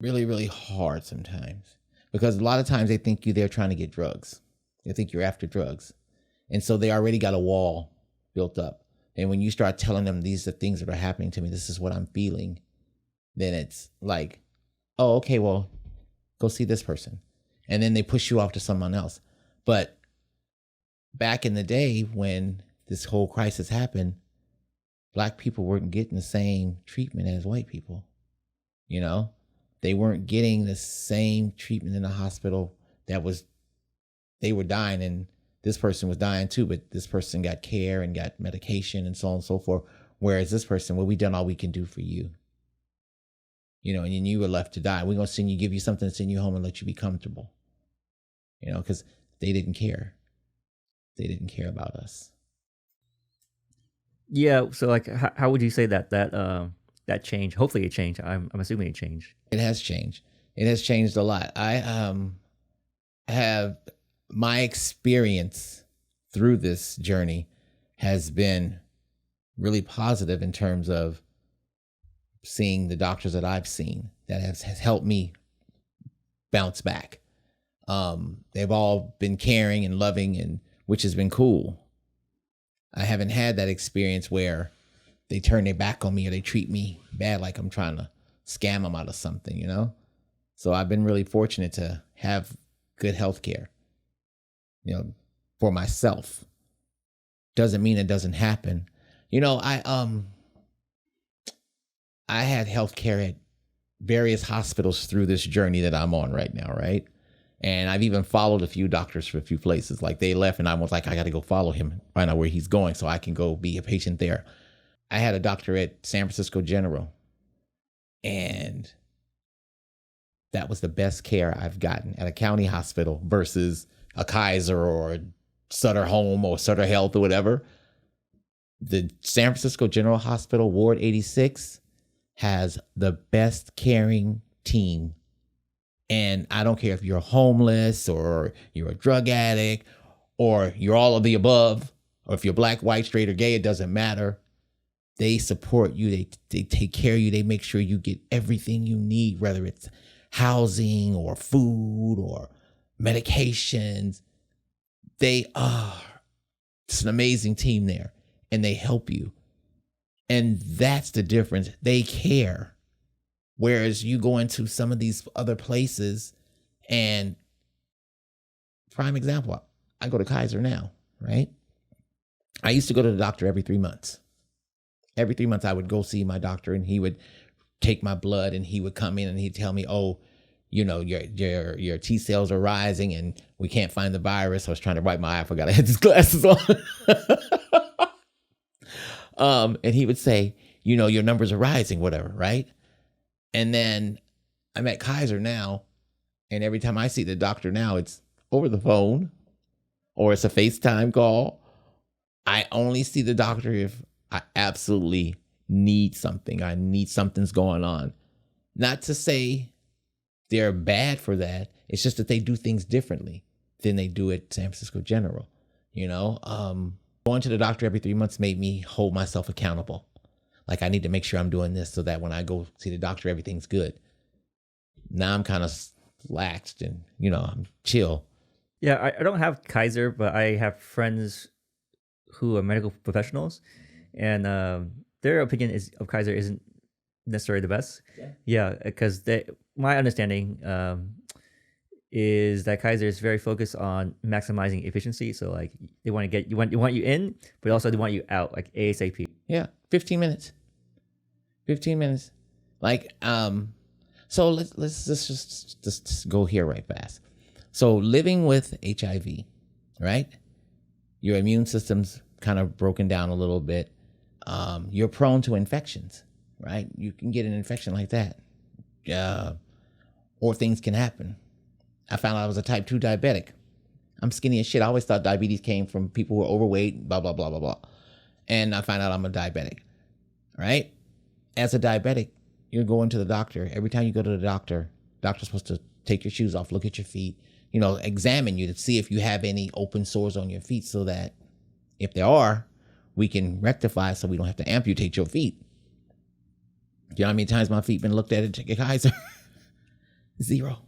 A: really, really hard sometimes. Because a lot of times they think they're trying to get drugs. They think you're after drugs. And so they already got a wall built up. And when you start telling them these are things that are happening to me, this is what I'm feeling, then it's like, oh, okay, well, go see this person. And then they push you off to someone else. But back in the day when this whole crisis happened, Black people weren't getting the same treatment as white people. They weren't getting the same treatment in the hospital they were dying, and this person was dying too, but this person got care and got medication and so on and so forth. Whereas this person, well, we done all we can do for you. And then you were left to die. We're going to give you something to send you home and let you be comfortable. Because they didn't care. They didn't care about us.
B: Yeah. So like, how would you say that changed? Hopefully it changed. I'm assuming it changed.
A: It has changed. It has changed a lot. I have my experience through this journey has been really positive in terms of seeing the doctors that I've seen that has helped me bounce back. They've all been caring and loving, and which has been cool. I haven't had that experience where they turn their back on me or they treat me bad like I'm trying to scam them out of something, So I've been really fortunate to have good health care, for myself. Doesn't mean it doesn't happen. I had health care at various hospitals through this journey that I'm on right now, right? And I've even followed a few doctors for a few places. Like they left and I was like, I got to go follow him, find out where he's going so I can go be a patient there. I had a doctor at San Francisco General, and that was the best care I've gotten at a county hospital versus a Kaiser or Sutter Home or Sutter Health or whatever. The San Francisco General Hospital, Ward 86, has the best caring team. And I don't care if you're homeless or you're a drug addict or you're all of the above, or if you're Black, white, straight, or gay, it doesn't matter. They support you. They take care of you. They make sure you get everything you need, whether it's housing or food or medications. It's an amazing team there, and they help you. And that's the difference. They care. Whereas you go into some of these other places, and prime example, I go to Kaiser now, right? I used to go to the doctor every 3 months. Every 3 months I would go see my doctor, and he would take my blood, and he would come in and he'd tell me, oh, your T cells are rising and we can't find the virus. I was trying to wipe my eye. I forgot I had these glasses on. And he would say, your numbers are rising, whatever, right? And then I'm at Kaiser now, and every time I see the doctor now, it's over the phone or it's a FaceTime call. I only see the doctor if I absolutely need something. I need something's going on. Not to say they're bad for that. It's just that they do things differently than they do at San Francisco General. Going to the doctor every 3 months made me hold myself accountable. Like I need to make sure I'm doing this so that when I go see the doctor, everything's good. Now I'm kind of laxed and, I'm chill.
B: Yeah, I don't have Kaiser, but I have friends who are medical professionals, and their opinion of Kaiser isn't necessarily the best. Yeah, because my understanding is that Kaiser is very focused on maximizing efficiency. So like they want to get you want you in, but also they want you out like ASAP.
A: Yeah, 15 minutes. 15 minutes. Like, so let's just go here right fast. So living with HIV, right? Your immune system's kind of broken down a little bit. You're prone to infections, right? You can get an infection like that. Or things can happen. I found out I was a type 2 diabetic. I'm skinny as shit. I always thought diabetes came from people who are overweight, blah, blah, blah, blah, blah. And I found out I'm a diabetic, right? As a diabetic, you're going to the doctor. Every time you go to the doctor's supposed to take your shoes off, look at your feet, examine you to see if you have any open sores on your feet so that if there are, we can rectify so we don't have to amputate your feet. Do you know how many times my feet been looked at Kaiser? 0.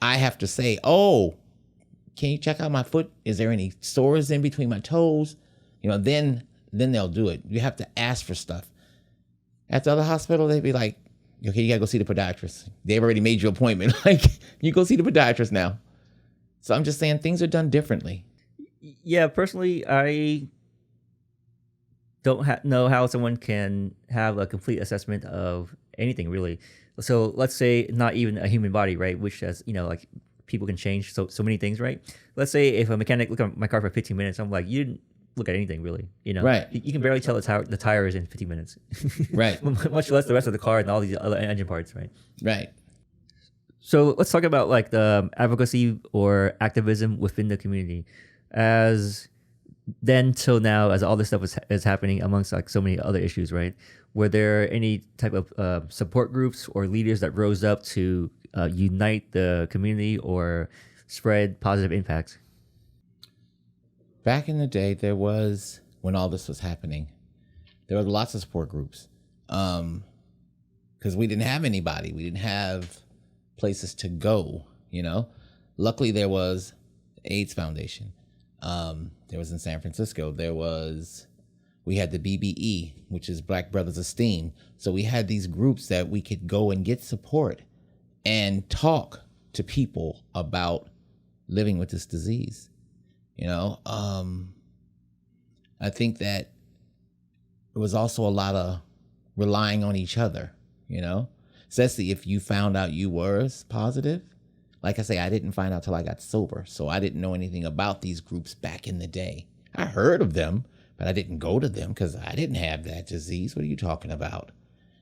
A: I have to say, oh, can you check out my foot? Is there any sores in between my toes? Then they'll do it. You have to ask for stuff. At the other hospital, they'd be like, okay, you gotta go see the podiatrist. They've already made your appointment. Like, you go see the podiatrist now. So I'm just saying things are done differently.
B: Yeah, personally, I don't know how someone can have a complete assessment of anything, really. So let's say not even a human body, right? Which has, like people can change so many things, right? Let's say if a mechanic look at my car for 15 minutes, I'm like, you didn't look at anything really,
A: Right.
B: You can barely tell the tire is in 15 minutes.
A: Right.
B: Much less the rest of the car and all these other engine parts, right?
A: Right.
B: So let's talk about like the advocacy or activism within the community. As then till now, as all this stuff is happening amongst like so many other issues, right? Were there any type of support groups or leaders that rose up to unite the community or spread positive impact?
A: Back in the day, there was, when all this was happening, there were lots of support groups. Because we didn't have anybody. We didn't have places to go, Luckily, there was the AIDS Foundation. There was in San Francisco. We had the BBE, which is Black Brothers Esteem. So we had these groups that we could go and get support and talk to people about living with this disease. I think that it was also a lot of relying on each other, especially if you found out you were positive. Like I say, I didn't find out till I got sober. So I didn't know anything about these groups back in the day. I heard of them, but I didn't go to them because I didn't have that disease. What are you talking about?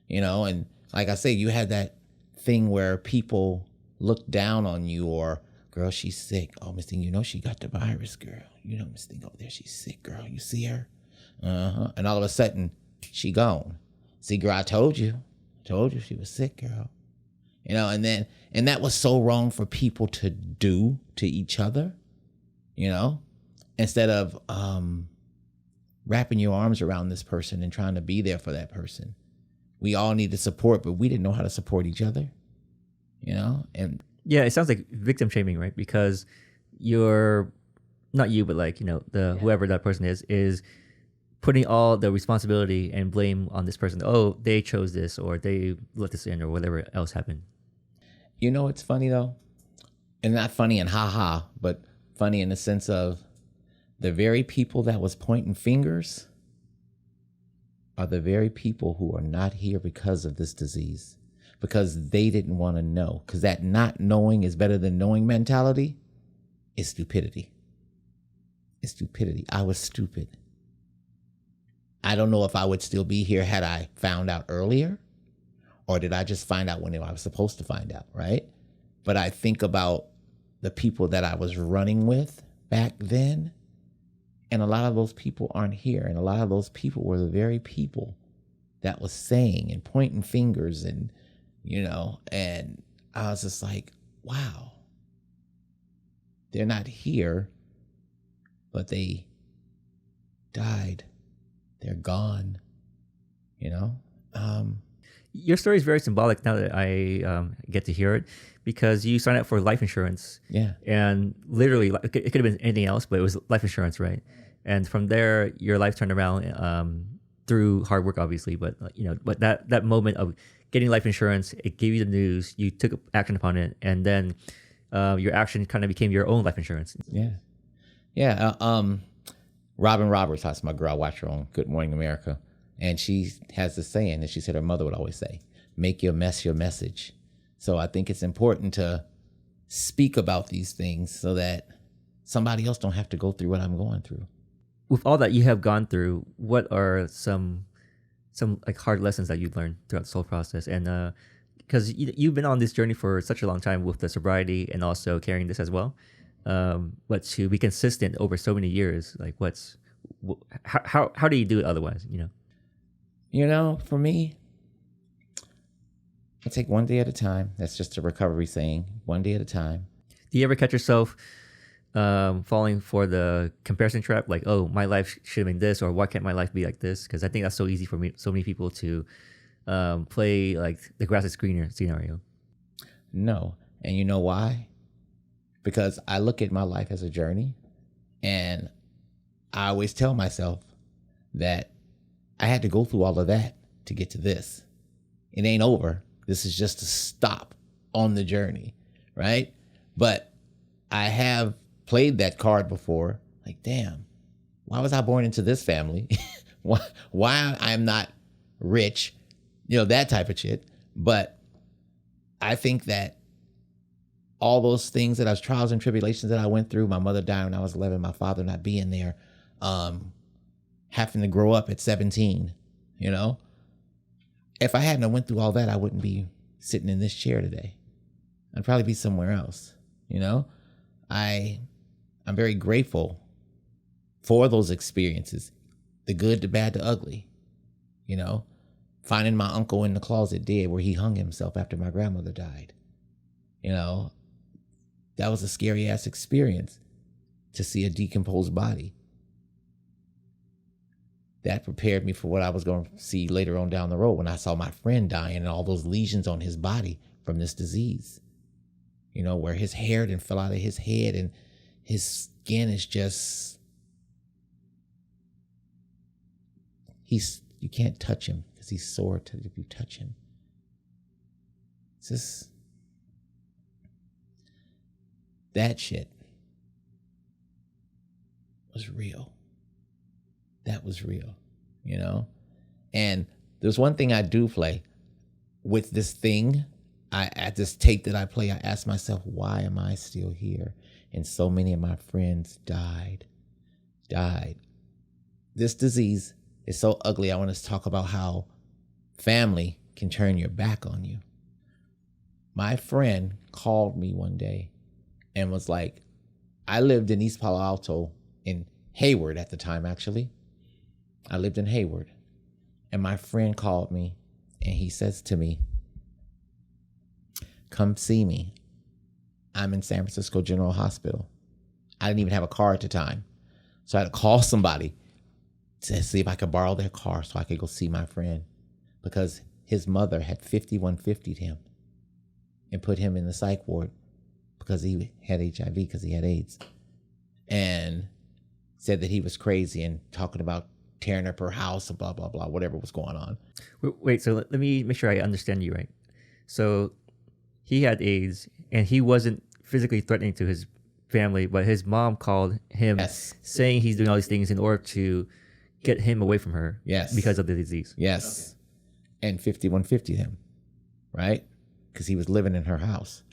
A: And like I say, you had that thing where people looked down on you or, girl, she's sick. Oh, Miss Thing, she got the virus, girl. Miss Thing over there, she's sick, girl. You see her? Uh-huh. And all of a sudden, she gone. See, girl, I told you she was sick, girl. And that was so wrong for people to do to each other, instead of wrapping your arms around this person and trying to be there for that person. We all needed support, but we didn't know how to support each other, and
B: yeah, it sounds like victim shaming, right? Because you're not you, but like, whoever that person is putting all the responsibility and blame on this person. Oh, they chose this or they let this in or whatever else happened.
A: It's funny though, and not funny and ha-ha, but funny in the sense of the very people that was pointing fingers are the very people who are not here because of this disease, because they didn't want to know, because that not knowing is better than knowing mentality is stupidity. It's stupidity. I was stupid. I don't know if I would still be here had I found out earlier. Or did I just find out when I was supposed to find out, right? But I think about the people that I was running with back then, and a lot of those people aren't here. And a lot of those people were the very people that was saying and pointing fingers and, and I was just like, wow, they're not here, but they died. They're gone,
B: Your story is very symbolic now that I get to hear it, because you signed up for life insurance.
A: Yeah.
B: And literally, it could have been anything else, but it was life insurance, right? and from there your life turned around through hard work, obviously. But but that moment of getting life insurance, it gave you the news, you took action upon it, and then your action kind of became your own life insurance.
A: Yeah. Robin Roberts, that's my girl. I watch her on Good Morning America, and she has this saying that she said her mother would always say, "Make your mess your message." So I think it's important to speak about these things so that somebody else don't have to go through what I'm going through.
B: With all that you have gone through, what are some like hard lessons that you've learned throughout this whole process? And because you've been on this journey for such a long time with the sobriety and also carrying this as well, but to be consistent over so many years, like how do you do it otherwise?
A: For me, I take one day at a time. That's just a recovery saying, one day at a time.
B: Do you ever catch yourself falling for the comparison trap? Like, oh, my life should have been this, or why can't my life be like this? Because I think that's so easy for so many people to play like the grass is greener scenario.
A: No. And you know why? Because I look at my life as a journey, and I always tell myself that I had to go through all of that to get to this. It ain't over. This is just a stop on the journey, right? But I have played that card before. Like, damn, why was I born into this family? why I'm not rich? That type of shit. But I think that all those things that I was trials and tribulations that I went through, my mother dying when I was 11, my father not being there, having to grow up at 17, if I hadn't went through all that, I wouldn't be sitting in this chair today. I'd probably be somewhere else. I'm very grateful for those experiences, the good, the bad, the ugly. Finding my uncle in the closet dead where he hung himself after my grandmother died. That was a scary ass experience to see a decomposed body. That prepared me for what I was going to see later on down the road when I saw my friend dying and all those lesions on his body from this disease. Where his hair then fell out of his head and his skin is just, you can't touch him because he's sore if you touch him. It's just, that shit was real. That was real, And there's one thing I do play with this thing. At this tape that I play, I ask myself, why am I still here? And so many of my friends died. This disease is so ugly. I want to talk about how family can turn your back on you. My friend called me one day and was like, I lived in East Palo Alto, in Hayward at the time, actually. I lived in Hayward. And my friend called me and he says to me, come see me. I'm in San Francisco General Hospital. I didn't even have a car at the time. So I had to call somebody to see if I could borrow their car so I could go see my friend, because his mother had 5150'd him and put him in the psych ward because he had HIV, because he had AIDS, and said that he was crazy and talking about tearing up her house and blah, blah, blah, whatever was going on.
B: Wait, so let me make sure I understand you right. So he had AIDS and he wasn't physically threatening to his family, but his mom called him,
A: yes,
B: saying he's doing all these things in order to get him away from her,
A: yes,
B: because of the disease.
A: Yes. Okay. And 5150'd him, right? Because he was living in her house.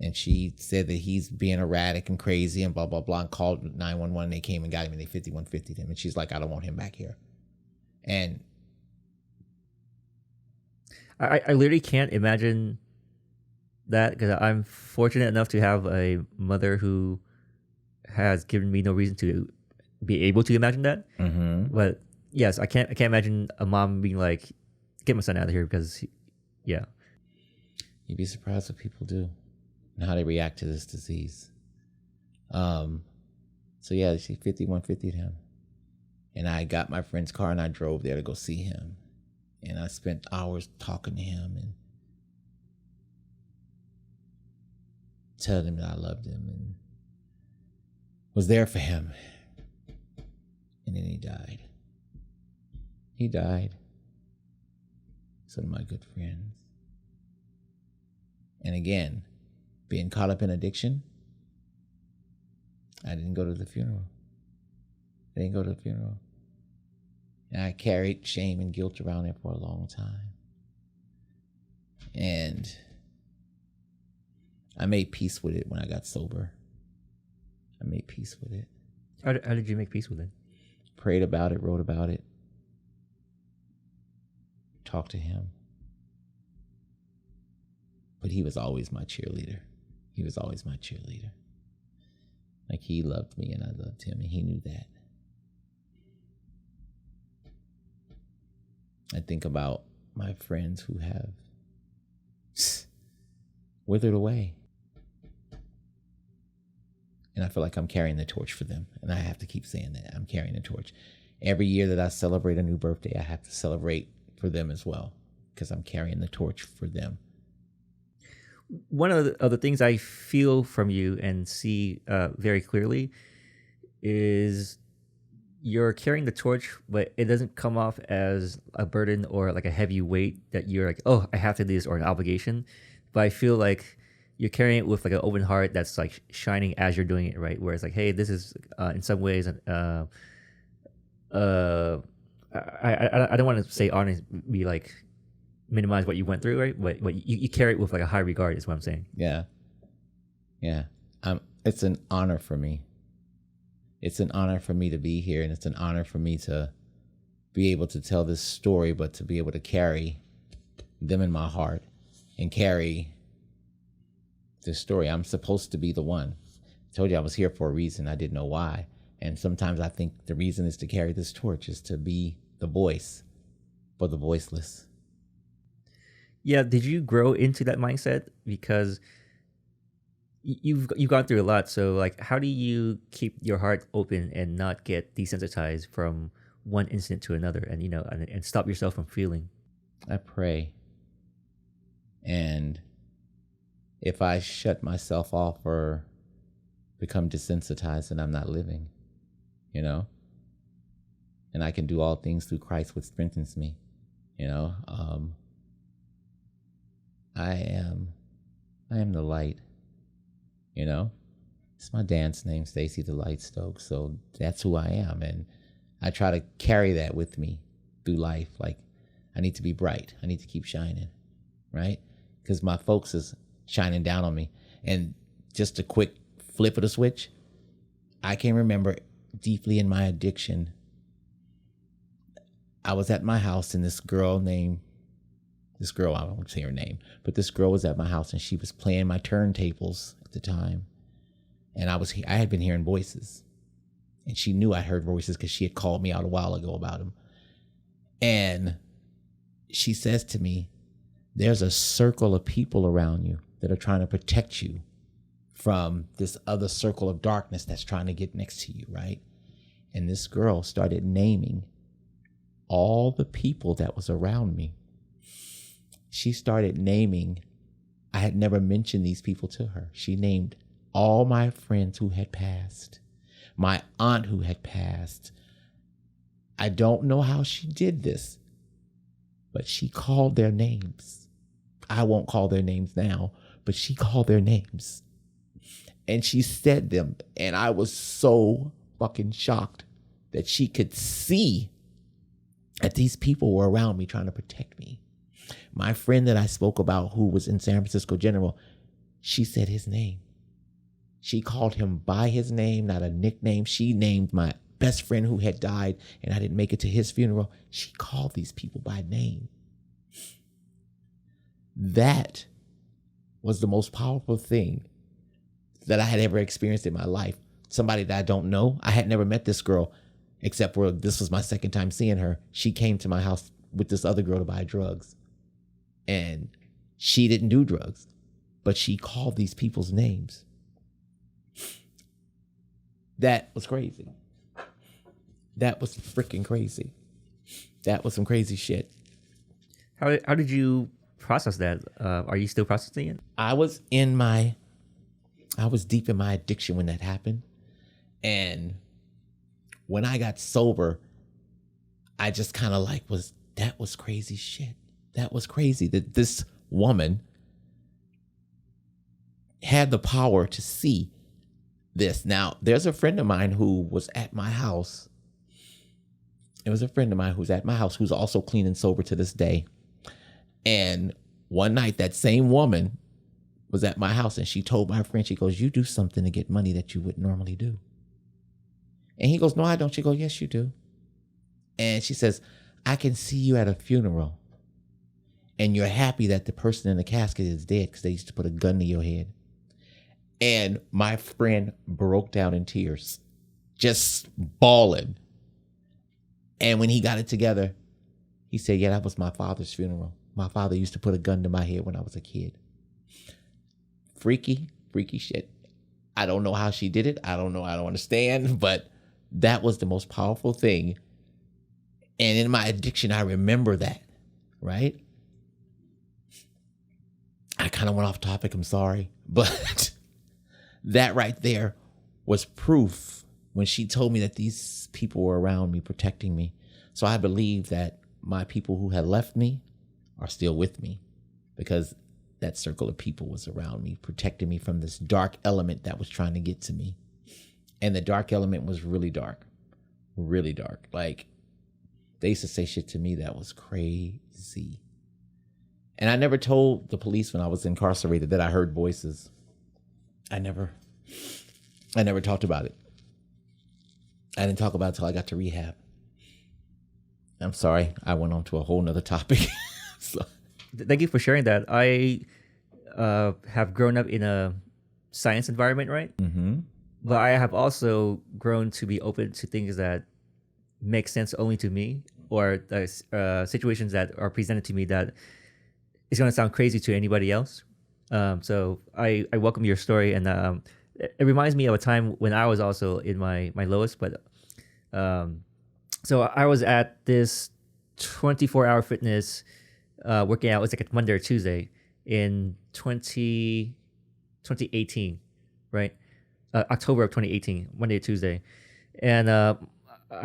A: And she said that he's being erratic and crazy and blah, blah, blah, and called 911. They came and got him and they 5150'd him. And she's like, I don't want him back here. And
B: I literally can't imagine that, because I'm fortunate enough to have a mother who has given me no reason to be able to imagine that.
A: Mm-hmm.
B: But yes, I can't imagine a mom being like, get my son out of here, because yeah.
A: You'd be surprised what people do and how they react to this disease. So yeah, she 5150'd him. And I got my friend's car and I drove there to go see him. And I spent hours talking to him and telling him that I loved him and was there for him. And then he died. He died. He's one of my good friends. And again, being caught up in addiction, I didn't go to the funeral. And I carried shame and guilt around it for a long time. And I made peace with it when I got sober. I made peace with it.
B: How did you make peace with it?
A: Prayed about it, wrote about it, talked to him. But he was always my cheerleader. Like, he loved me and I loved him, and he knew that. I think about my friends who have withered away. And I feel like I'm carrying the torch for them. And I have to keep saying that. I'm carrying the torch. Every year that I celebrate a new birthday, I have to celebrate for them as well, because I'm carrying the torch for them.
B: One of the things I feel from you and see very clearly is you're carrying the torch, but it doesn't come off as a burden or like a heavy weight that you're like, oh, I have to do this, or an obligation. But I feel like you're carrying it with like an open heart that's like shining as you're doing it, right? Where it's like, hey, this is in some ways, I don't want to say honest, be like minimize what you went through, right? But you carry it with like a high regard, is what I'm saying.
A: Yeah. It's an honor for me. It's an honor for me to be here, and it's an honor for me to be able to tell this story, but to be able to carry them in my heart and carry this story. I'm supposed to be the one. I told you I was here for a reason. I didn't know why. And sometimes I think the reason is to carry this torch, is to be the voice for the voiceless.
B: Yeah. Did you grow into that mindset? Because you've gone through a lot. So like, how do you keep your heart open and not get desensitized from one incident to another, and and stop yourself from feeling?
A: I pray. And if I shut myself off or become desensitized, then I'm not living, and I can do all things through Christ, which strengthens me. I am the light. It's my dance name, Stacey the Light Stokes. So that's who I am. And I try to carry that with me through life. Like, I need to be bright. I need to keep shining, right? Because my folks is shining down on me. And just a quick flip of the switch, I can remember deeply in my addiction, I was at my house, and this girl, I won't say her name, but this girl was at my house, and she was playing my turntables at the time. And I had been hearing voices, and she knew I heard voices because she had called me out a while ago about them. And she says to me, there's a circle of people around you that are trying to protect you from this other circle of darkness that's trying to get next to you, right? And this girl started naming all the people that was around me. She started naming, I had never mentioned these people to her. She named all my friends who had passed, my aunt who had passed. I don't know how she did this, but she called their names. I won't call their names now, but she called their names. And she said them, and I was so fucking shocked that she could see that these people were around me trying to protect me. My friend that I spoke about, who was in San Francisco General, she said his name. She called him by his name, not a nickname. She named my best friend who had died, and I didn't make it to his funeral. She called these people by name. That was the most powerful thing that I had ever experienced in my life. Somebody that I don't know. I had never met this girl, except for this was my second time seeing her. She came to my house with this other girl to buy drugs. And she didn't do drugs, but she called these people's names. That was crazy. That was freaking crazy. That was some crazy shit.
B: How did you process that? Are you still processing it?
A: I was deep in my addiction when that happened. And when I got sober, I just kind of like that was crazy shit. That was crazy that this woman had the power to see this. Now, there's a friend of mine who was at my house. It was a friend of mine who's at my house who's also clean and sober to this day. And one night, that same woman was at my house and she told my friend, she goes, "You do something to get money that you wouldn't normally do." And he goes, "No, I don't." She goes, "Yes, you do." And she says, "I can see you at a funeral and you're happy that the person in the casket is dead because they used to put a gun to your head." And my friend broke down in tears, just bawling. And when he got it together, he said, "Yeah, that was my father's funeral. My father used to put a gun to my head when I was a kid." Freaky, freaky shit. I don't know how she did it. I don't know. I don't understand. But that was the most powerful thing. And in my addiction, I remember that, right? I kind of went off topic. I'm sorry. But that right there was proof when she told me that these people were around me, protecting me. So I believe that my people who had left me are still with me because that circle of people was around me, protecting me from this dark element that was trying to get to me. And the dark element was really dark, really dark. Like, they used to say shit to me that was crazy. And I never told the police when I was incarcerated that I heard voices. I never talked about it. I didn't talk about it until I got to rehab. I'm sorry, I went on to a whole nother topic. So.
B: Thank you for sharing that. I have grown up in a science environment, right? Mm-hmm. But I have also grown to be open to things that make sense only to me, or situations that are presented to me that is going to sound crazy to anybody else. So I welcome your story, and it reminds me of a time when I was also in my lowest. But so I was at this 24-hour fitness working out. It was like a Monday or Tuesday in 2018, right? October of 2018, Monday or Tuesday. And I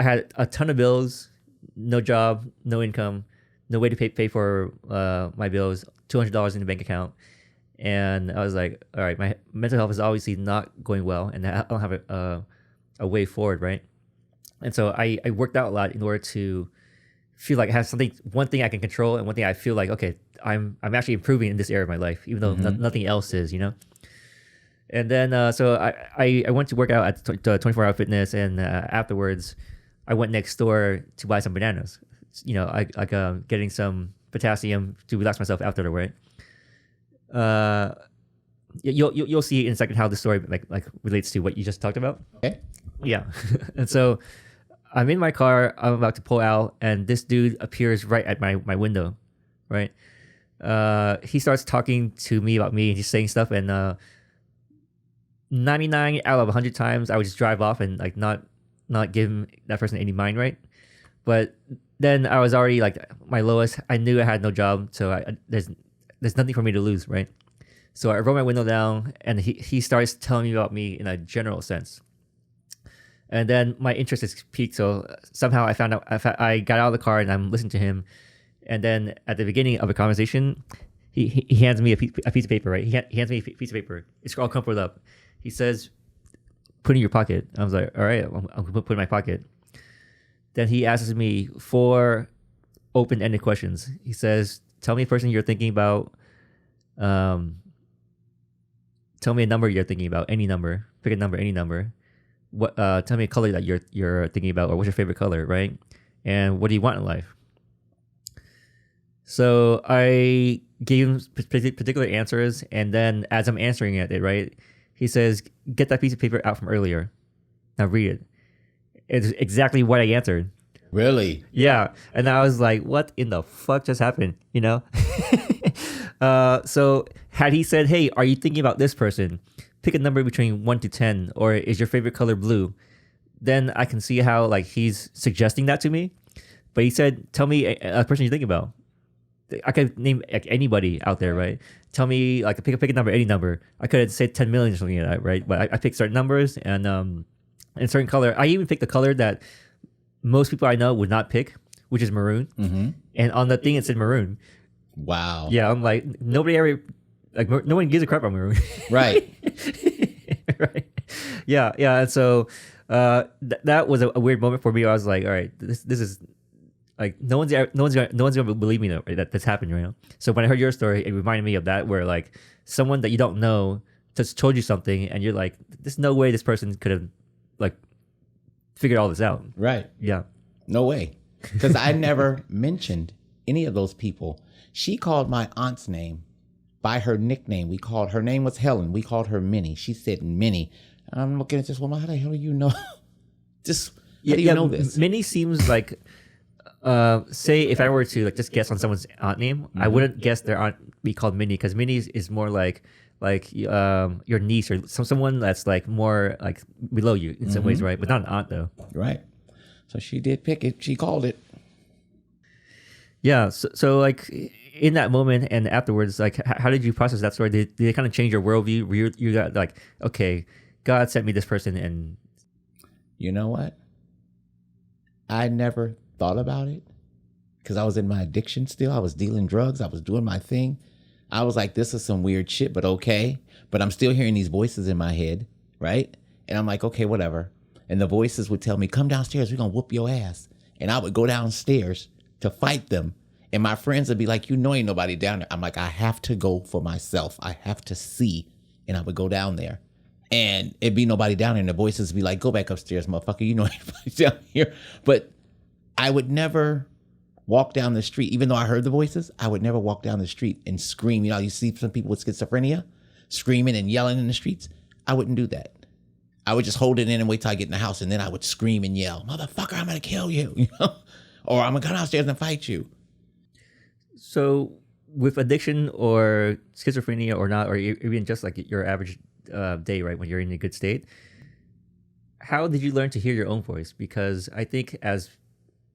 B: had a ton of bills, no job, no income, no way to pay for my bills, $200 in the bank account. And I was like, all right, my mental health is obviously not going well, and I don't have a way forward, right? And so I worked out a lot in order to feel like I have one thing I can control, and one thing I feel like, okay, I'm actually improving in this area of my life, even though nothing else is, you know? And then, so I went to work out at 24-hour fitness, and afterwards, I went next door to buy some bananas. You know, getting some potassium to relax myself after the work. You'll see in a second how the story like relates to what you just talked about.
A: Okay.
B: Yeah. And so I'm in my car, I'm about to pull out, and this dude appears right at my window, right? He starts talking to me about me, and he's saying stuff, and 99 out of 100 times I would just drive off and like not give that person any mind, right? But then I was already like my lowest. I knew I had no job, so there's nothing for me to lose, right? So I roll my window down, and he starts telling me about me in a general sense. And then my interest is piqued, so somehow I found out. I got out of the car and I'm listening to him. And then at the beginning of a conversation, he hands me a piece of paper, right? He hands me a piece of paper. It's all crumpled up. He says, "Put in your pocket." I was like, all right, I'm going to put it in my pocket. Then he asks me 4 open-ended questions. He says, "Tell me a person you're thinking about. Tell me a number you're thinking about, any number. Pick a number, any number. Tell me a color that you're thinking about, or what's your favorite color, right? And what do you want in life?" So I gave him particular answers, and then as I'm answering it, right, he says, "Get that piece of paper out from earlier. Now read it." It's exactly what I answered.
A: Really?
B: Yeah. And I was like, what in the fuck just happened? You know? So had he said, "Hey, are you thinking about this person? Pick a number between 1 to 10, or is your favorite color blue?" Then I can see how like he's suggesting that to me. But he said, "Tell me a person you're thinking about." I could name like anybody out there, right? Tell me like pick a number, any number. I could have said 10 million or something like that, right? But I picked certain numbers, and and a certain color. I even picked the color that most people I know would not pick, which is maroon.
A: Mm-hmm.
B: And on the thing it said maroon.
A: Wow.
B: Yeah, I'm like, nobody ever, like, no one gives a crap about maroon.
A: Right.
B: Right. Yeah. And so that was a weird moment for me. I was like, all right, this is like no one's gonna believe me that that's happened right now. So when I heard your story, it reminded me of that, where like someone that you don't know just told you something, and you're like, there's no way this person could have like figured all this out.
A: Right.
B: Yeah.
A: No way. Because I never mentioned any of those people. She called my aunt's name by her nickname. Her name was Helen. We called her Minnie. She said Minnie. I'm looking at this woman. How the hell do you know? How do you know this?
B: Minnie seems like, say if I were to like just guess on someone's aunt name, I wouldn't guess their aunt be called Minnie, because Minnie is more like your niece or someone that's like more like below you in some ways, right? But not an aunt though.
A: Right. So she did pick it. She called it.
B: Yeah. So like in that moment and afterwards, like how did you process that story? Did it kind of change your worldview? Where you got like, okay, God sent me this person, and
A: you know what? I never thought about it because I was in my addiction still. I was dealing drugs. I was doing my thing. I was like, this is some weird shit, but okay. But I'm still hearing these voices in my head, right? And I'm like, okay, whatever. And the voices would tell me, come downstairs, we're going to whoop your ass. And I would go downstairs to fight them. And my friends would be like, you know ain't nobody down there. I'm like, I have to go for myself. I have to see. And I would go down there. And it'd be nobody down there. And the voices would be like, go back upstairs, motherfucker. You know anybody down here. But I would never walk down the street. Even though I heard the voices, I would never walk down the street and scream. You know, you see some people with schizophrenia screaming and yelling in the streets. I wouldn't do that. I would just hold it in and wait till I get in the house. And then I would scream and yell, motherfucker, I'm going to kill you. You know, or I'm going to come downstairs and fight you.
B: So with addiction or schizophrenia or not, or even just like your average day, right, when you're in a good state, how did you learn to hear your own voice? Because I think as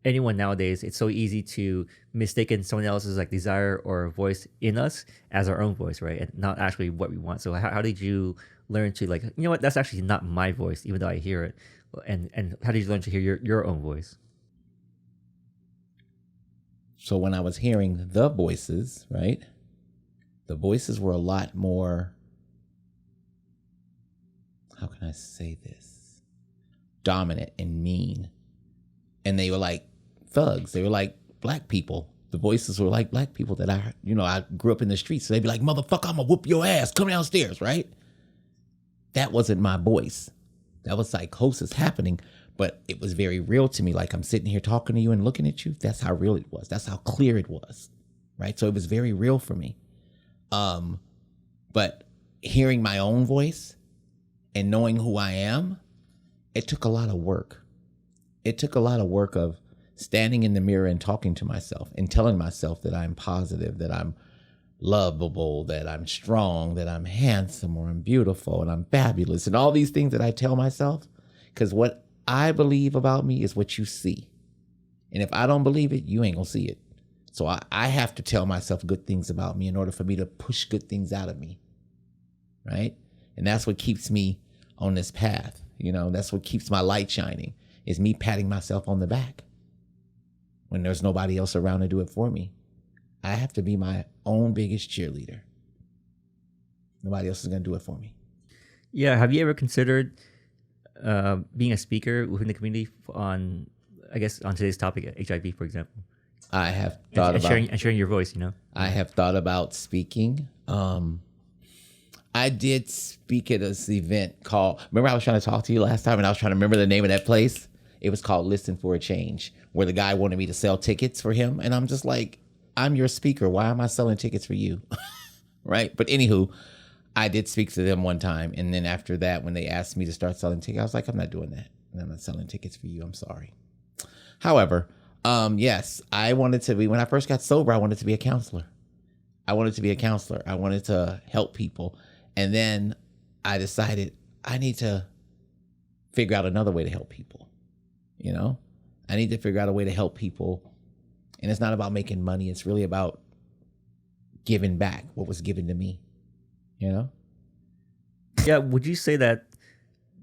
B: anyone nowadays, it's so easy to mistaken someone else's like desire or voice in us as our own voice, right? And not actually what we want. So how did you learn to like, you know what, that's actually not my voice, even though I hear it. And how did you learn to hear your own voice?
A: So when I was hearing the voices, right, the voices were a lot more, how can I say this, dominant and mean. And they were like thugs. They were like black people. The voices were like black people that I grew up in the streets. So they'd be like, motherfucker, I'm gonna whoop your ass. Come downstairs, right? That wasn't my voice. That was psychosis happening, but it was very real to me. Like I'm sitting here talking to you and looking at you. That's how real it was. That's how clear it was, right? So it was very real for me. But hearing my own voice and knowing who I am, it took a lot of work. It took a lot of work of standing in the mirror and talking to myself and telling myself that I'm positive, that I'm lovable, that I'm strong, that I'm handsome or I'm beautiful and I'm fabulous and all these things that I tell myself, because what I believe about me is what you see. And if I don't believe it, you ain't gonna see it. So I have to tell myself good things about me in order for me to push good things out of me, right? And that's what keeps me on this path. You know, that's what keeps my light shining, is me patting myself on the back when there's nobody else around to do it for me. I have to be my own biggest cheerleader. Nobody else is going to do it for me.
B: Yeah. Have you ever considered being a speaker within the community on today's topic, HIV, for example?
A: I have thought about
B: sharing your voice, you know?
A: I have thought about speaking. I did speak at this event called, remember I was trying to talk to you last time and I was trying to remember the name of that place? It was called Listen for a Change, where the guy wanted me to sell tickets for him. And I'm just like, I'm your speaker. Why am I selling tickets for you? Right? But anywho, I did speak to them one time. And then after that, when they asked me to start selling tickets, I was like, I'm not doing that. I'm not selling tickets for you. I'm sorry. However, yes, I wanted to be, when I first got sober, I wanted to be a counselor. I wanted to help people. And then I decided I need to figure out another way to help people. You know, I need to figure out a way to help people. And it's not about making money. It's really about giving back what was given to me, you know?
B: Yeah. Would you say that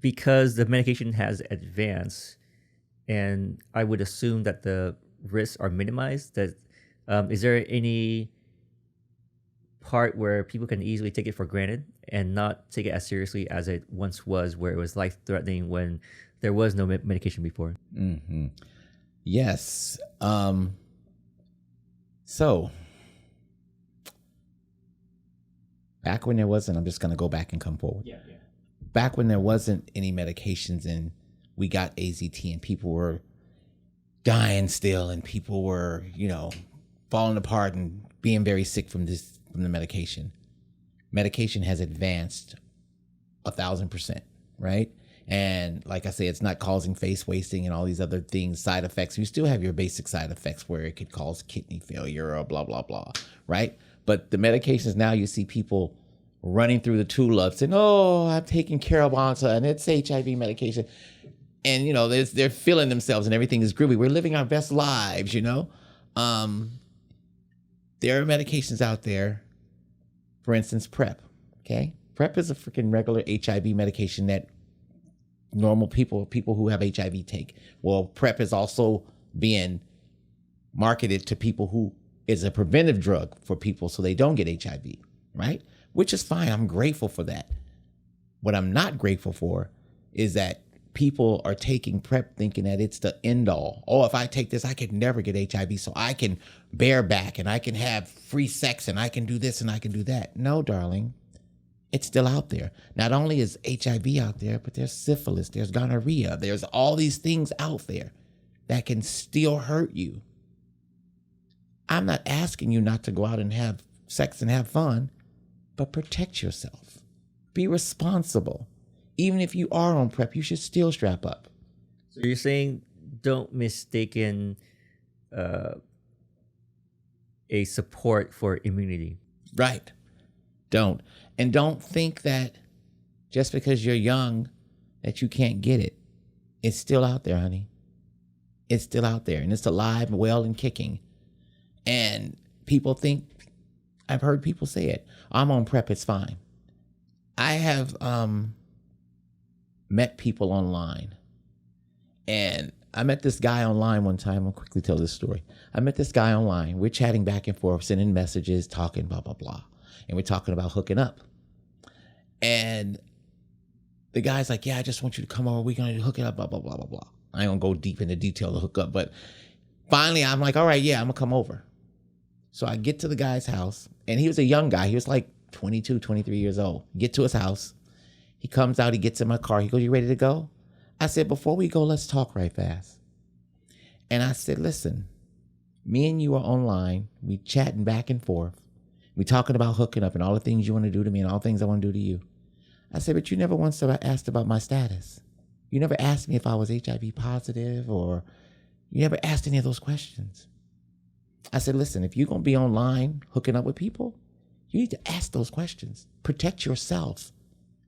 B: because the medication has advanced, and I would assume that the risks are minimized, that is there any part where people can easily take it for granted and not take it as seriously as it once was, where it was life-threatening when there was no medication before?
A: Mm-hmm. Yes. So back when there wasn't, I'm just going to go back and come forward.
B: Yeah.
A: Back when there wasn't any medications and we got AZT and people were dying still and people were, falling apart and being very sick from the medication. Medication has advanced 1,000%, right? And like I say, it's not causing face wasting and all these other things, side effects. You still have your basic side effects where it could cause kidney failure or blah, blah, blah, right? But the medications now, you see people running through the tulips and, I'm taking Carabonta and it's HIV medication. And, they're feeling themselves and everything is groovy. We're living our best lives, There are medications out there, for instance, PrEP, okay? PrEP is a freaking regular HIV medication that normal people who have HIV take. Well, PrEP is also being marketed to people who is a preventive drug for people so they don't get HIV, right? Which is fine. I'm grateful for that. What I'm not grateful for is that people are taking PrEP thinking that it's the end all. Oh, if I take this, I could never get HIV, so I can bear back and I can have free sex and I can do this and I can do that. No, darling. It's still out there. Not only is HIV out there, but there's syphilis, there's gonorrhea, there's all these things out there that can still hurt you. I'm not asking you not to go out and have sex and have fun, but protect yourself. Be responsible. Even if you are on PrEP, you should still strap up.
B: So you're saying don't mistaken a support for immunity.
A: Right. Don't. And don't think that just because you're young that you can't get it. It's still out there, honey. It's still out there. And it's alive, well, and kicking. And people think, I've heard people say it, I'm on PrEP, it's fine. I have met people online. And I met this guy online one time. I'll quickly tell this story. I met this guy online. We're chatting back and forth, sending messages, talking, blah, blah, blah. And we're talking about hooking up. And the guy's like, yeah, I just want you to come over. We're going to hook it up, blah, blah, blah, blah, blah. I ain't going to go deep into detail to hook up. But finally, I'm like, all right, yeah, I'm going to come over. So I get to the guy's house. And he was a young guy. He was like 22, 23 years old. Get to his house. He comes out. He gets in my car. He goes, you ready to go? I said, before we go, let's talk right fast. And I said, listen, me and you are online. We chatting back and forth. We talking about hooking up and all the things you want to do to me and all the things I want to do to you. I said, but you never once asked about my status. You never asked me if I was HIV positive, or you never asked any of those questions. I said, listen, if you're going to be online hooking up with people, you need to ask those questions. Protect yourself.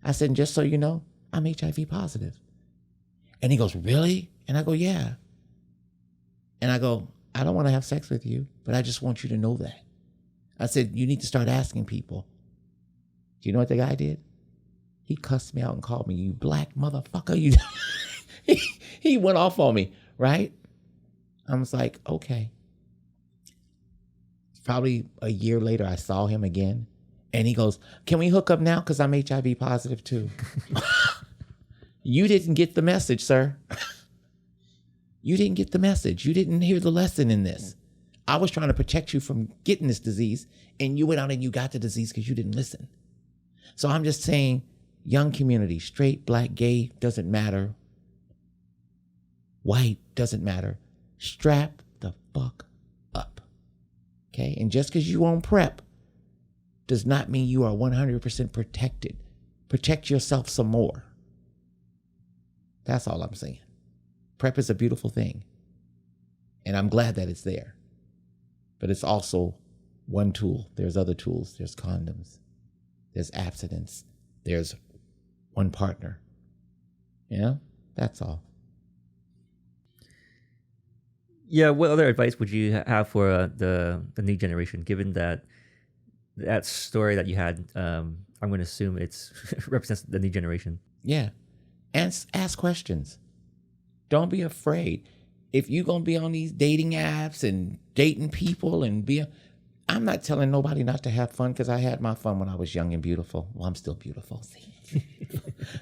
A: I said, and just so you know, I'm HIV positive. And he goes, really? And I go, yeah. And I go, I don't want to have sex with you, but I just want you to know that. I said, you need to start asking people. Do you know what the guy did? He cussed me out and called me, you black motherfucker. You. He went off on me, right? I was like, okay. Probably a year later, I saw him again. And he goes, can we hook up now? Because I'm HIV positive too. You didn't get the message, sir. You didn't get the message. You didn't hear the lesson in this. I was trying to protect you from getting this disease, and you went out and you got the disease because you didn't listen. So I'm just saying, young community, straight, black, gay, doesn't matter. White, doesn't matter. Strap the fuck up. Okay? And just because you on PrEP does not mean you are 100% protected. Protect yourself some more. That's all I'm saying. PrEP is a beautiful thing. And I'm glad that it's there. But it's also one tool. There's other tools. There's condoms. There's abstinence. There's one partner. Yeah, that's all.
B: Yeah, what other advice would you have for the new generation, given that story that you had? I'm going to assume it's represents the new generation.
A: Yeah. Ask questions. Don't be afraid. If you're going to be on these dating apps and dating people I'm not telling nobody not to have fun, because I had my fun when I was young and beautiful. Well, I'm still beautiful. See?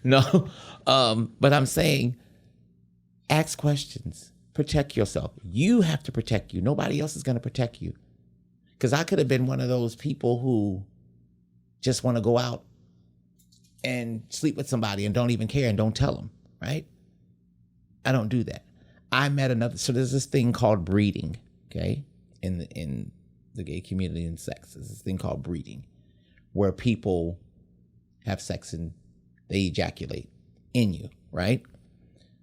A: No. But I'm saying, ask questions. Protect yourself. You have to protect you. Nobody else is going to protect you. Because I could have been one of those people who just want to go out and sleep with somebody and don't even care and don't tell them, right? I don't do that. I met so there's this thing called breeding, okay? In the gay community and sex. There's this thing called breeding, where people have sex and they ejaculate in you, right?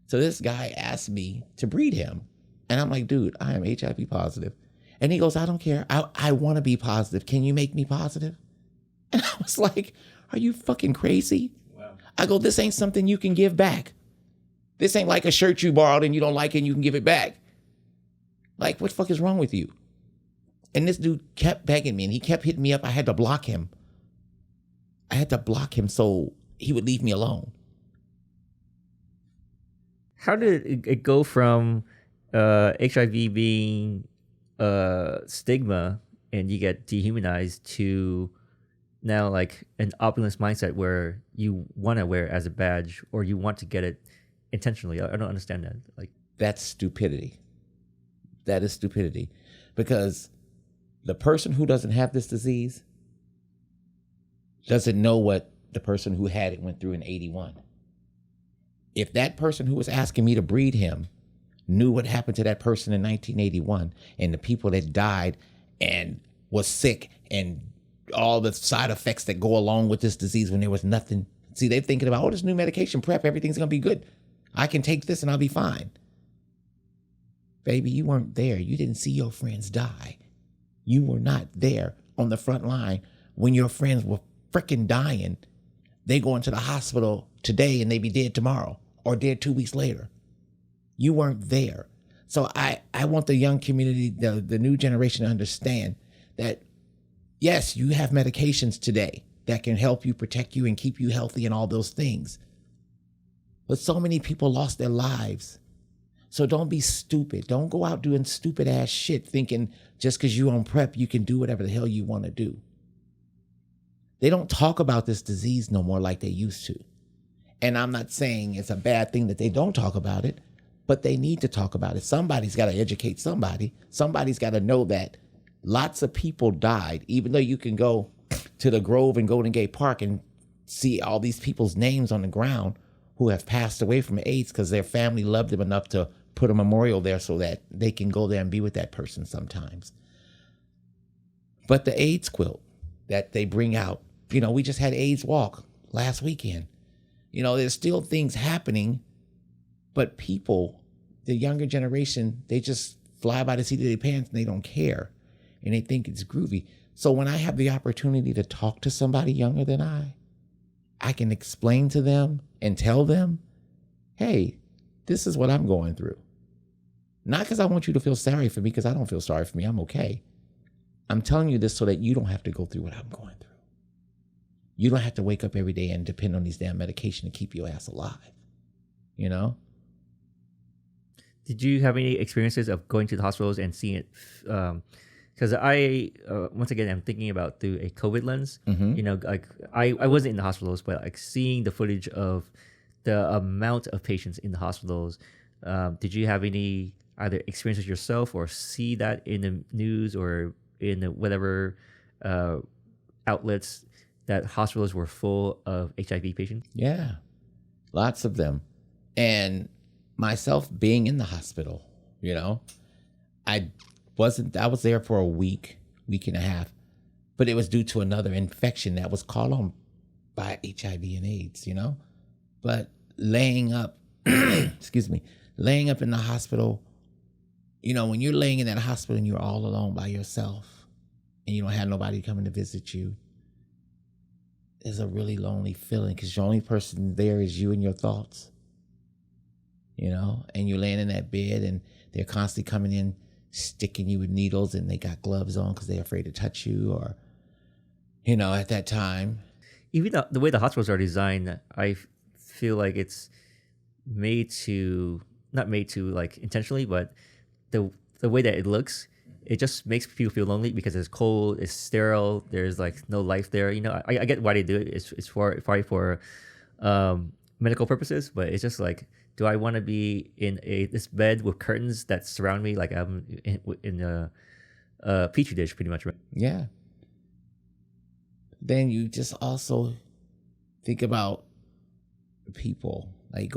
A: So this guy asked me to breed him. And I'm like, dude, I am HIV positive. And he goes, I don't care. I want to be positive. Can you make me positive? And I was like, are you fucking crazy? Wow. I go, this ain't something you can give back. This ain't like a shirt you borrowed and you don't like it and you can give it back. Like, what the fuck is wrong with you? And this dude kept begging me and he kept hitting me up. I had to block him. So he would leave me alone.
B: How did it go from HIV being stigma and you get dehumanized to now like an opulence mindset where you want to wear it as a badge or you want to get it intentionally? I don't understand that. Like,
A: that's stupidity. That is stupidity. Because the person who doesn't have this disease doesn't know what the person who had it went through in 81. If that person who was asking me to breed him knew what happened to that person in 1981 and the people that died and was sick and all the side effects that go along with this disease when there was nothing. See, they're thinking about, this new medication prep, everything's going to be good. I can take this and I'll be fine. Baby, you weren't there. You didn't see your friends die. You were not there on the front line when your friends were freaking dying. They go into the hospital today and they be dead tomorrow or dead 2 weeks later. You weren't there. So I want the young community, the new generation to understand that, yes, you have medications today that can help you, protect you, and keep you healthy and all those things. But so many people lost their lives. So don't be stupid. Don't go out doing stupid ass shit thinking just because you on PrEP, you can do whatever the hell you want to do. They don't talk about this disease no more like they used to. And I'm not saying it's a bad thing that they don't talk about it, but they need to talk about it. Somebody's got to educate somebody. Somebody's got to know that lots of people died, even though you can go to the Grove and Golden Gate Park and see all these people's names on the ground who have passed away from AIDS because their family loved them enough to put a memorial there so that they can go there and be with that person sometimes. But the AIDS quilt that they bring out, we just had AIDS Walk last weekend. There's still things happening, but people, the younger generation, they just fly by the seat of their pants and they don't care. And they think it's groovy. So when I have the opportunity to talk to somebody younger than I can explain to them and tell them, hey, this is what I'm going through. Not because I want you to feel sorry for me, because I don't feel sorry for me. I'm okay. I'm telling you this so that you don't have to go through what I'm going through. You don't have to wake up every day and depend on these damn medication to keep your ass alive.
B: Did you have any experiences of going to the hospitals and seeing it? Because I, once again, I'm thinking about through a COVID lens. Mm-hmm. I wasn't in the hospitals, but like seeing the footage of the amount of patients in the hospitals. Did you have any either experiences yourself or see that in the news or in the whatever outlets that hospitals were full of HIV patients?
A: Yeah, lots of them. And myself being in the hospital, I was there for a week and a half, but it was due to another infection that was caught on by HIV and AIDS, but laying up, laying up in the hospital, when you're laying in that hospital and you're all alone by yourself and you don't have nobody coming to visit you, it's a really lonely feeling because the only person there is you and your thoughts, and you're laying in that bed and they're constantly coming in, sticking you with needles, and they got gloves on because they're afraid to touch you or, at that time.
B: Even the way the hospitals are designed, I feel like it's not made to like intentionally, but the way that it looks, it just makes people feel lonely because it's cold, it's sterile, there's like no life there. I get why they do it. It's probably for medical purposes, but it's just like, do I want to be in this bed with curtains that surround me like I'm in a petri dish, pretty much, right?
A: Yeah. Then you just also think about people, like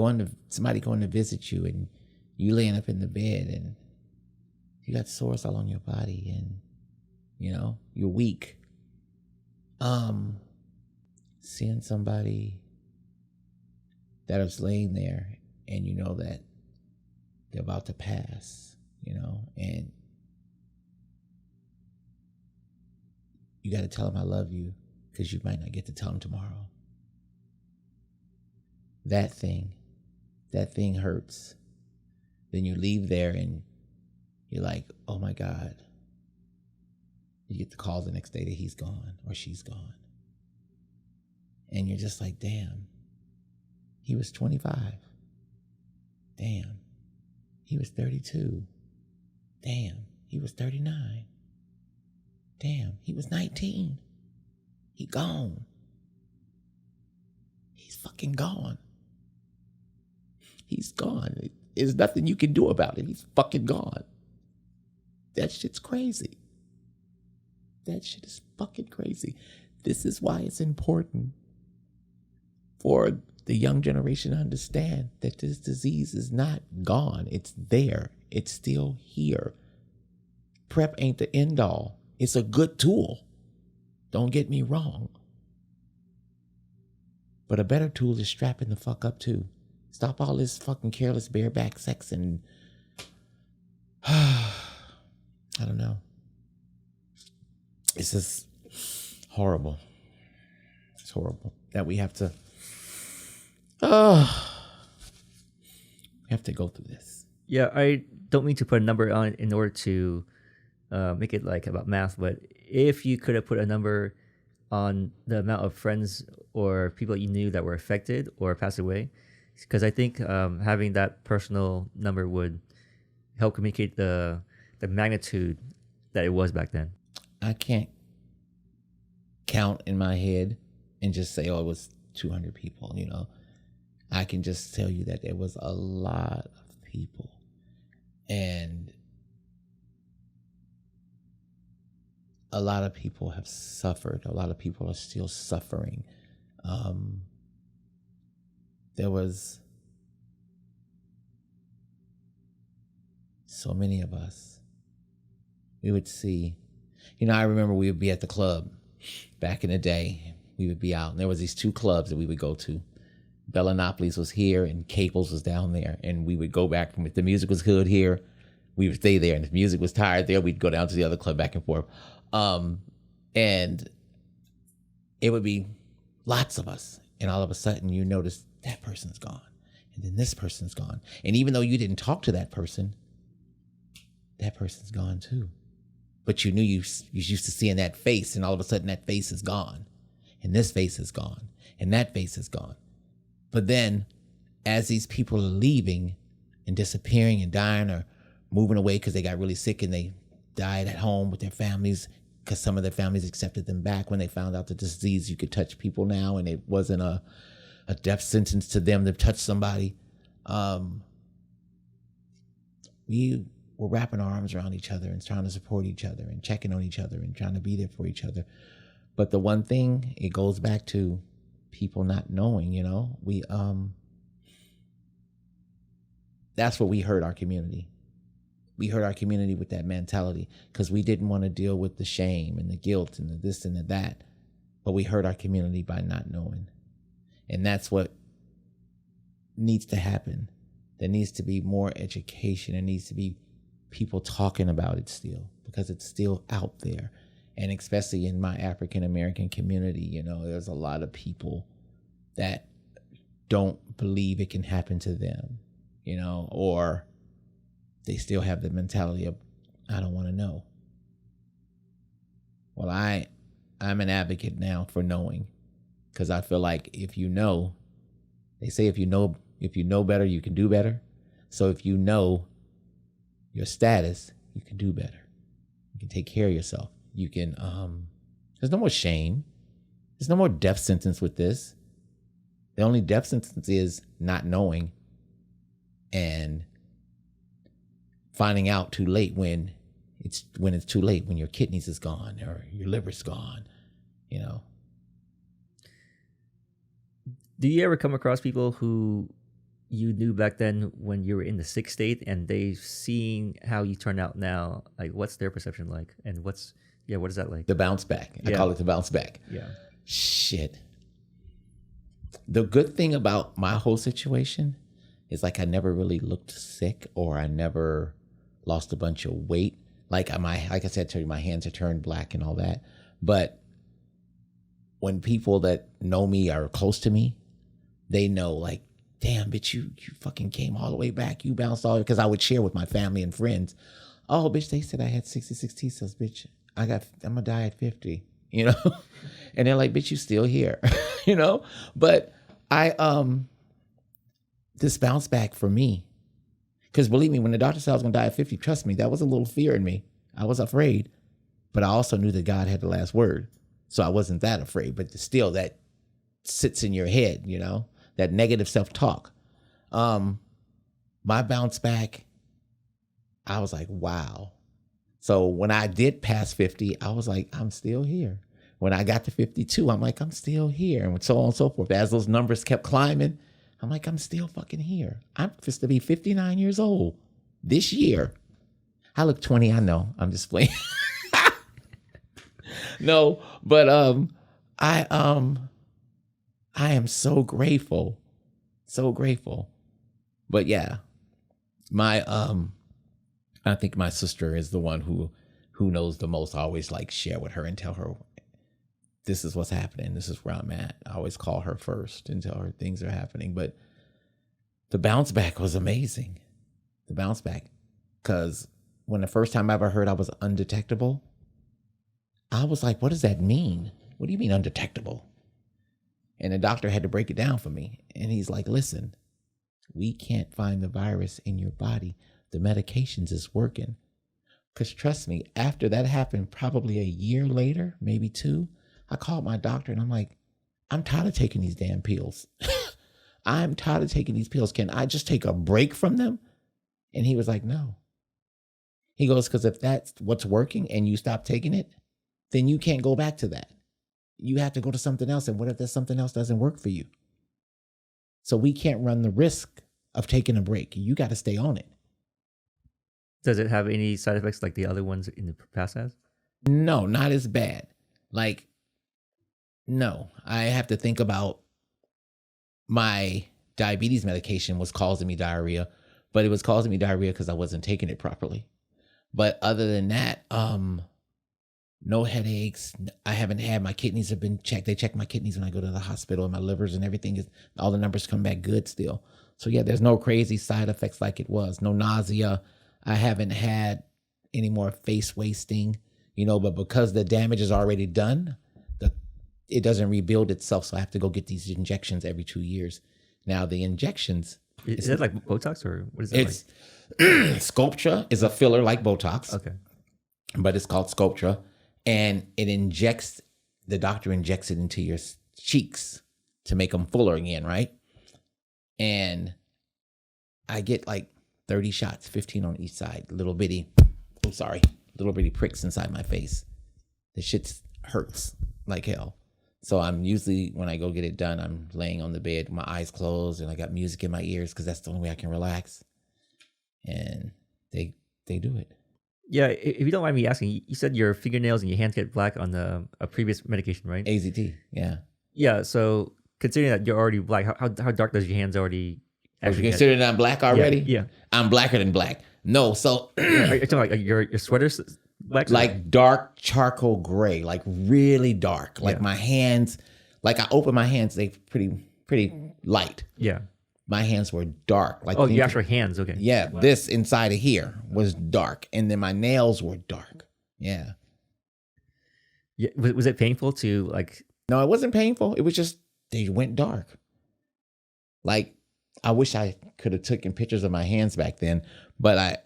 A: somebody going to visit you, and you laying up in the bed, and you got sores all on your body, and you're weak. Seeing somebody that is laying there, and you know that they're about to pass, and you got to tell them I love you, because you might not get to tell them tomorrow. That thing hurts. Then you leave there and you're like, oh my God. You get the call the next day that he's gone or she's gone. And you're just like, damn, he was 25. Damn, he was 32. Damn, he was 39. Damn, he was 19. He gone. He's fucking gone. He's gone. There's nothing you can do about it. He's fucking gone. That shit's crazy. That shit is fucking crazy. This is why it's important for the young generation to understand that this disease is not gone. It's there. It's still here. PrEP ain't the end all. It's a good tool. Don't get me wrong. But a better tool is strapping the fuck up too. Stop all this fucking careless bareback sex and I don't know. It's just horrible. It's horrible that we have to go through this.
B: Yeah, I don't mean to put a number on it in order to make it like about math, but if you could have put a number on the amount of friends or people you knew that were affected or passed away, because I think having that personal number would help communicate the magnitude that it was back then.
A: I can't count in my head and just say, oh, it was 200 people, I can just tell you that there was a lot of people. And a lot of people have suffered. A lot of people are still suffering. There was so many of us. We would see, I remember we would be at the club back in the day. We would be out, and there was these two clubs that we would go to. Bellinopolis was here, and Caples was down there. And we would go back if the music was good here, we would stay there. And if music was tired there, we'd go down to the other club back and forth. And it would be lots of us. And all of a sudden you notice that person's gone. And then this person's gone. And even though you didn't talk to that person's gone too. But you knew you used to seeing that face, and all of a sudden that face is gone. And this face is gone. And that face is gone. But then as these people are leaving and disappearing and dying or moving away because they got really sick and they died at home with their families, because some of their families accepted them back when they found out the disease, you could touch people now, and it wasn't a death sentence to them to touch somebody. We were wrapping our arms around each other and trying to support each other and checking on each other and trying to be there for each other. But the one thing, it goes back to people not knowing, that's what we hurt our community. We hurt our community with that mentality because we didn't want to deal with the shame and the guilt and the this and the that. But we hurt our community by not knowing. And that's what needs to happen. There needs to be more education. There needs to be people talking about it still, because it's still out there. And especially in my African American community, there's a lot of people that don't believe it can happen to them, or they still have the mentality of, I don't want to know. Well, I'm an advocate now for knowing, because I feel like if you know, they say if you know If you know better, you can do better. So if you know your status, you can do better. You can take care of yourself. You can, there's no more shame. There's no more death sentence with this. The only death sentence is not knowing and finding out too late when it's too late, when your kidneys is gone or your liver's gone, you know.
B: Do you ever come across people who you knew back then when you were in the sick state and they've seen how you turn out now? Like, what's their perception like? And what is that like?
A: The bounce back. I call it the bounce back.
B: Yeah.
A: Shit. The good thing about my whole situation is like I never really looked sick, or I never lost a bunch of weight. Like I said to you, my hands are turned black and all that. But when people that know me are close to me, they know like, damn, bitch, you fucking came all the way back. You bounced all, because I would share with my family and friends. Oh, bitch, they said I had 66 T cells, bitch. I'm gonna die at 50, you know? And they're like, bitch, you still here, you know? But this bounce back for me, because believe me, when the doctor said I was gonna die at 50, trust me, that was a little fear in me. I was afraid, but I also knew that God had the last word. So I wasn't that afraid, but still that sits in your head, you know, that negative self-talk. My bounce back, I was like, wow. So when I did pass 50, I was like, I'm still here. When I got to 52, I'm like, I'm still here, and so on and so forth. As those numbers kept climbing, I'm like, I'm still fucking here. I'm supposed to be 59 years old this year. I look 20, I know. I'm just playing. No, but I am so grateful. So grateful. But yeah, I think my sister is the one who knows the most. I always like share with her and tell her, this is what's happening. This is where I'm at. I always call her first and tell her things are happening. But the bounce back was amazing. The bounce back. Because when the first time I ever heard I was undetectable, I was like, what does that mean? What do you mean undetectable? And the doctor had to break it down for me. And he's like, listen, we can't find the virus in your body. The medications is working. Because trust me, after that happened, probably a year later, maybe 2, I called my doctor and I'm like, I'm tired of taking these damn pills. I'm tired of taking these pills. Can I just take a break from them? And he was like, no. He goes, because if that's what's working and you stop taking it, then you can't go back to that. You have to go to something else. And what if that something else doesn't work for you? So we can't run the risk of taking a break. You got to stay on it.
B: Does it have any side effects like the other ones in the past has?
A: No, not as bad. Like, no, I have to think about my diabetes medication was causing me diarrhea, but it was causing me diarrhea because I wasn't taking it properly. But other than that, no headaches. I haven't had, my kidneys have been checked. They check my kidneys when I go to the hospital, and my livers and everything is, all the numbers come back good still. So yeah, there's no crazy side effects like it was. No nausea. I haven't had any more face wasting, you know, but because the damage is already done, it doesn't rebuild itself. So I have to go get these injections every 2 years. Now the injections.
B: Is it like Botox, or what is it
A: it's, like? Sculptra is a filler like Botox.
B: Okay.
A: But it's called Sculptra. And the doctor injects it into your cheeks to make them fuller again, right? And I get like 30 shots, 15 on each side, little bitty pricks inside my face. The shit hurts like hell. So I'm usually, when I go get it done, I'm laying on the bed, my eyes closed, and I got music in my ears because that's the only way I can relax. And they do it.
B: Yeah, if you don't mind me asking, you said your fingernails and your hands get black on a previous medication, right?
A: AZT, yeah.
B: Yeah, so considering that you're already black, how dark does your hands already
A: actually get? Considering I'm black already?
B: Yeah.
A: I'm blacker than black. No, so...
B: Are you talking like your sweater's black?
A: Like dark charcoal gray, like really dark. Like my hands, like I open my hands, they pretty light.
B: Yeah.
A: My hands were dark. Like
B: your actual hands, okay.
A: Yeah, wow. This inside of here was dark, and then my nails were dark. Yeah.
B: Yeah. Was it painful to like?
A: No, it wasn't painful. It was just they went dark. Like I wish I could have taken pictures of my hands back then, but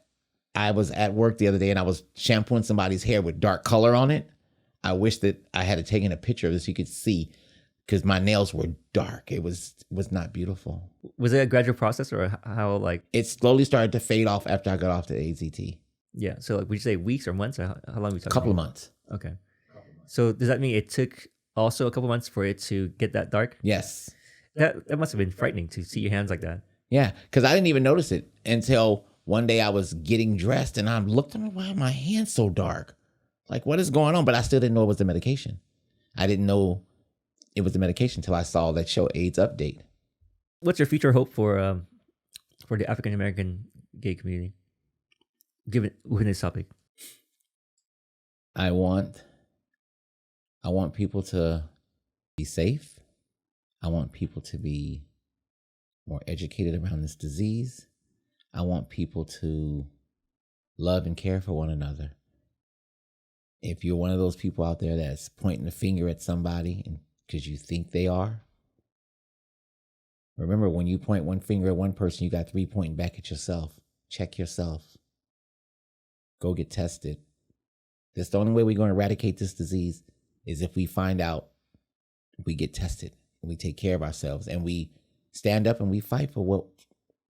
A: I was at work the other day and I was shampooing somebody's hair with dark color on it. I wish that I had taken a picture of this so you could see, because my nails were dark. It was not beautiful.
B: Was it a gradual process, or how, like?
A: It slowly started to fade off after I got off the AZT.
B: Yeah. So like, would you say weeks or months, or how long were we talking?
A: A couple of months.
B: Okay. So does that mean it took also a couple months for it to get that dark?
A: Yes.
B: That must have been frightening to see your hands like that.
A: Yeah, because I didn't even notice it until one day I was getting dressed and I looked at me, why are my hands so dark? Like, what is going on? But I still didn't know it was the medication. I didn't know it was the medication until I saw that show AIDS Update.
B: What's your future hope for the African American gay community, given within this topic?
A: I want people to be safe. I want people to be more educated around this disease. I want people to love and care for one another. If you're one of those people out there that's pointing the finger at somebody because you think they are, remember, when you point one finger at one person, you got 3 pointing back at yourself. Check yourself. Go get tested. That's the only way we're going to eradicate this disease, is if we find out, we get tested, and we take care of ourselves, and we stand up and we fight for what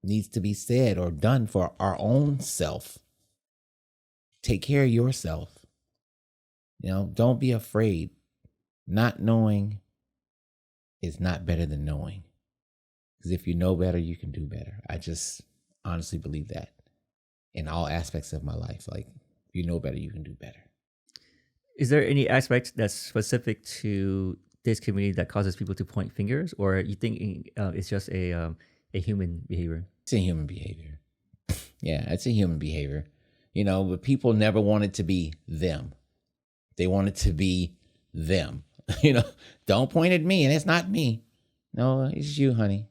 A: needs to be said or done for our own self. Take care of yourself. Don't be afraid. Not knowing is not better than knowing. Because if you know better, you can do better. I just honestly believe that in all aspects of my life. Like, if you know better, you can do better.
B: Is there any aspect that's specific to this community that causes people to point fingers, or you think it's just a human behavior?
A: It's a human behavior. Yeah, it's a human behavior. But people never wanted to be them. They wanted to be them. Don't point at me, and it's not me. No, it's you, honey.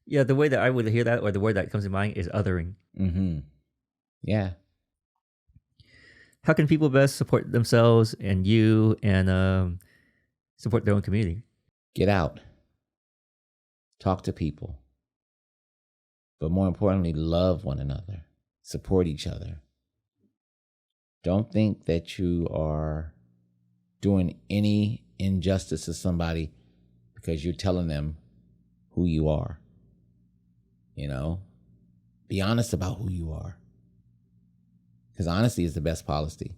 B: Yeah, the way that I would hear that, or the word that comes to mind, is othering.
A: Mm-hmm. Yeah.
B: How can people best support themselves and you, and support their own community?
A: Get out. Talk to people. But more importantly, love one another. Support each other. Don't think that you are doing any injustice to somebody because you're telling them who you are. Be honest about who you are. Because honesty is the best policy.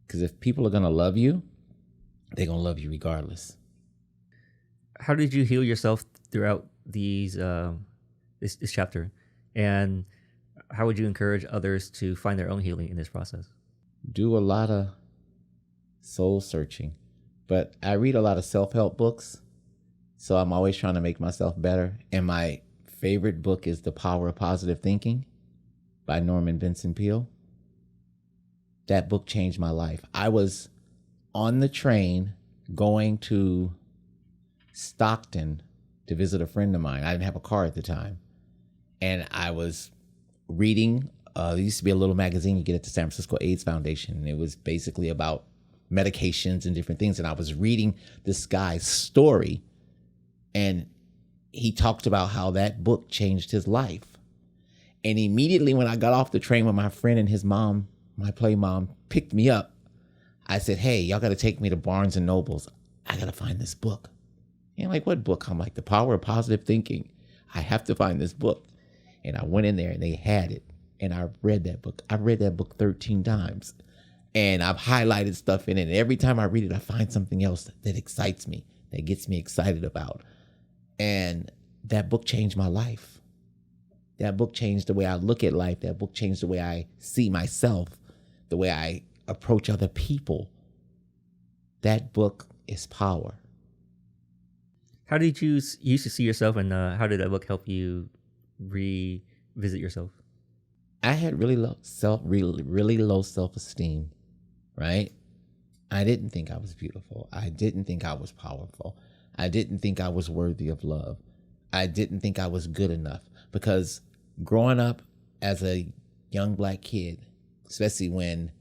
A: Because if people are going to love you, they're going to love you regardless.
B: How did you heal yourself throughout these this chapter? And how would you encourage others to find their own healing in this process?
A: Do a lot of soul searching. But I read a lot of self-help books. So I'm always trying to make myself better. And my favorite book is The Power of Positive Thinking by Norman Vincent Peale. That book changed my life. I was on the train going to Stockton to visit a friend of mine. I didn't have a car at the time. And I was reading, there used to be a little magazine you get at the San Francisco AIDS Foundation. And it was basically about medications and different things. And I was reading this guy's story. And he talked about how that book changed his life. And immediately when I got off the train with my friend and his mom, my play mom, picked me up, I said, hey, y'all got to take me to Barnes and Nobles. I got to find this book. And like, what book? I'm like, The Power of Positive Thinking. I have to find this book. And I went in there and they had it. And I read that book. I read that book 13 times. And I've highlighted stuff in it. And every time I read it, I find something else that excites me, that gets me excited about. And that book changed my life. That book changed the way I look at life. That book changed the way I see myself, the way I approach other people. That book is power.
B: How did you used to see yourself, and how did that book help you revisit yourself?
A: I had really low self-esteem, right? I didn't think I was beautiful. I didn't think I was powerful. I didn't think I was worthy of love. I didn't think I was good enough, because growing up as a young black kid, especially when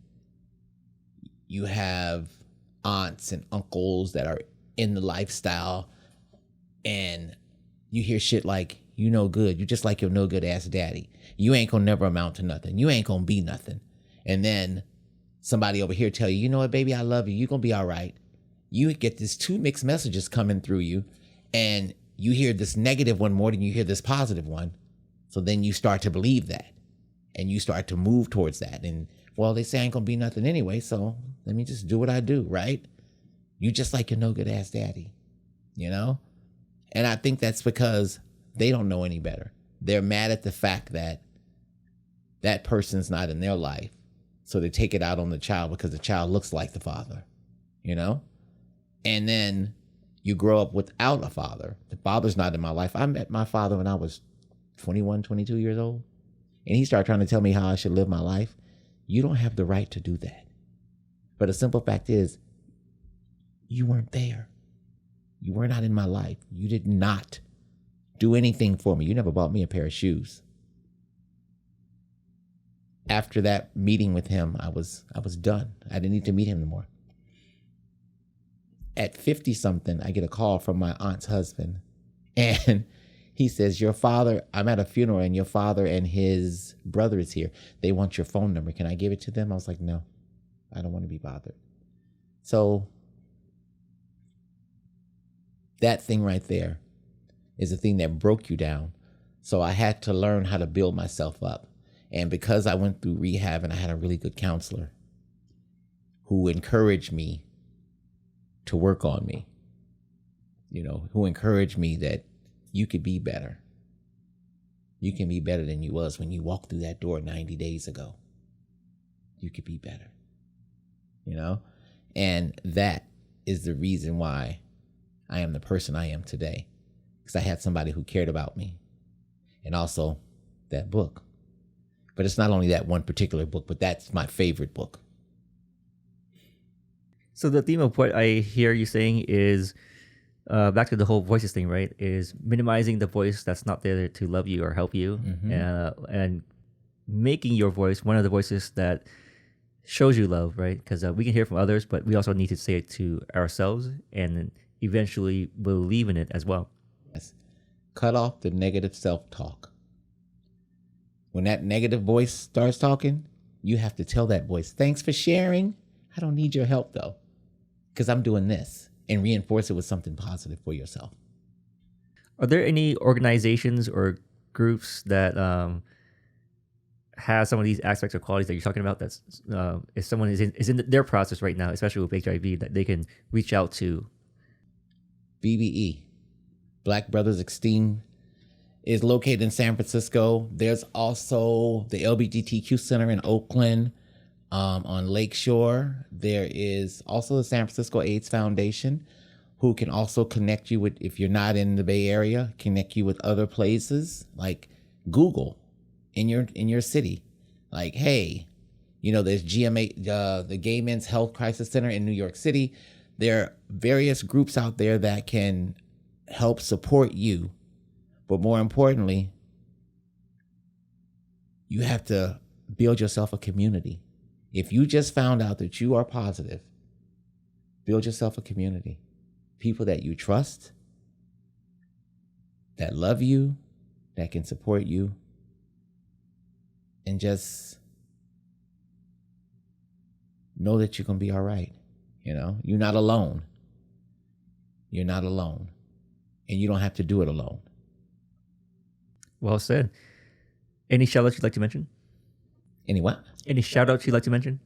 A: you have aunts and uncles that are in the lifestyle and you hear shit like, you no good. You just like your no good ass daddy. You ain't gonna never amount to nothing. You ain't gonna be nothing. And then somebody over here tell you, you know what, baby, I love you. You gonna be all right. You get these two mixed messages coming through you, and you hear this negative one more than you hear this positive one. So then you start to believe that, and you start to move towards that. And well, they say I ain't gonna be nothing anyway, so let me just do what I do, right? You just like your no good ass daddy, you know? And I think that's because they don't know any better. They're mad at the fact that that person's not in their life. So they take it out on the child because the child looks like the father, you know? And then you grow up without a father. The father's not in my life. I met my father when I was 21, 22 years old. And he started trying to tell me how I should live my life. You don't have the right to do that. But the simple fact is, you weren't there. You were not in my life. You did not do anything for me. You never bought me a pair of shoes. After that meeting with him, I was done. I didn't need to meet him anymore. At 50 something, I get a call from my aunt's husband, and he says, your father, I'm at a funeral and your father and his brother is here. They want your phone number. Can I give it to them? I was like, no, I don't want to be bothered. So that thing right there is the thing that broke you down. So I had to learn how to build myself up. And because I went through rehab and I had a really good counselor who encouraged me to work on me, you know, who encouraged me that you could be better. You can be better than you was when you walked through that door 90 days ago. You could be better, you know? And that is the reason why I am the person I am today, because I had somebody who cared about me, and also that book. But it's not only that one particular book, but that's my favorite book.
B: So the theme of what I hear you saying is, back to the whole voices thing, right? Is minimizing the voice that's not there to love you or help you, and making your voice one of the voices that shows you love, right? Because we can hear from others, but we also need to say it to ourselves and eventually believe in it as well.
A: Yes. Cut off the negative self-talk. When that negative voice starts talking, you have to tell that voice, thanks for sharing. I don't need your help though, because I'm doing this, and reinforce it with something positive for yourself.
B: Are there any organizations or groups that have some of these aspects or qualities that you're talking about? That's if someone is in their process right now, especially with HIV, that they can reach out to?
A: BBE, Black Brothers Esteem, is located in San Francisco. There's also the LGBTQ Center in Oakland, on Lakeshore. There is also the San Francisco AIDS Foundation, who can also connect you with, if you're not in the Bay Area, connect you with other places like Google in your city. Like, hey, you know, there's GMA, the Gay Men's Health Crisis Center in New York City. There are various groups out there that can help support you. But more importantly, you have to build yourself a community. If you just found out that you are positive, build yourself a community. People that you trust, that love you, that can support you, and just know that you're going to be all right. You know, you're not alone. You're not alone. And you don't have to do it alone.
B: Well said. Any shout outs you'd like to mention?
A: Any what?
B: Any shout outs you'd like to mention?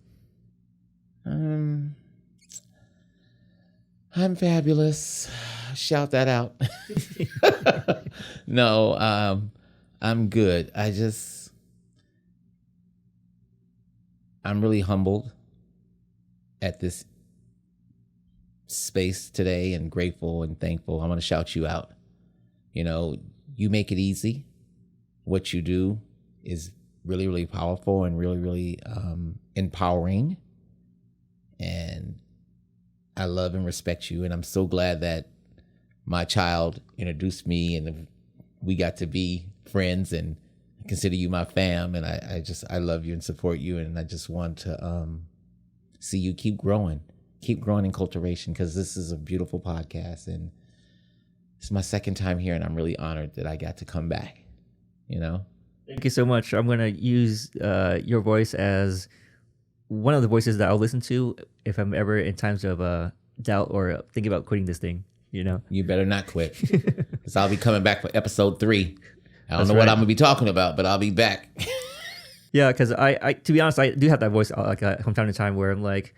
A: I'm fabulous. Shout that out. No, I'm good. I'm really humbled at this space today, and grateful and thankful. I want to shout you out. You know, you make it easy. What you do is really, really powerful and really, really empowering. And I love and respect you. And I'm so glad that my child introduced me and we got to be friends and consider you my fam. And I love you and support you. And I just want to see you keep growing in cultivation, because this is a beautiful podcast. And It's my second time here, and I'm really honored that I got to come back.
B: Thank you so much. I'm going to use your voice as one of the voices that I'll listen to if I'm ever in times of doubt or thinking about quitting this thing.
A: You better not quit, because I'll be coming back for episode 3. I don't know
B: right.
A: what I'm gonna be talking about, but I'll be back.
B: Yeah, because I to be honest, I do have that voice like from time to time where I'm like,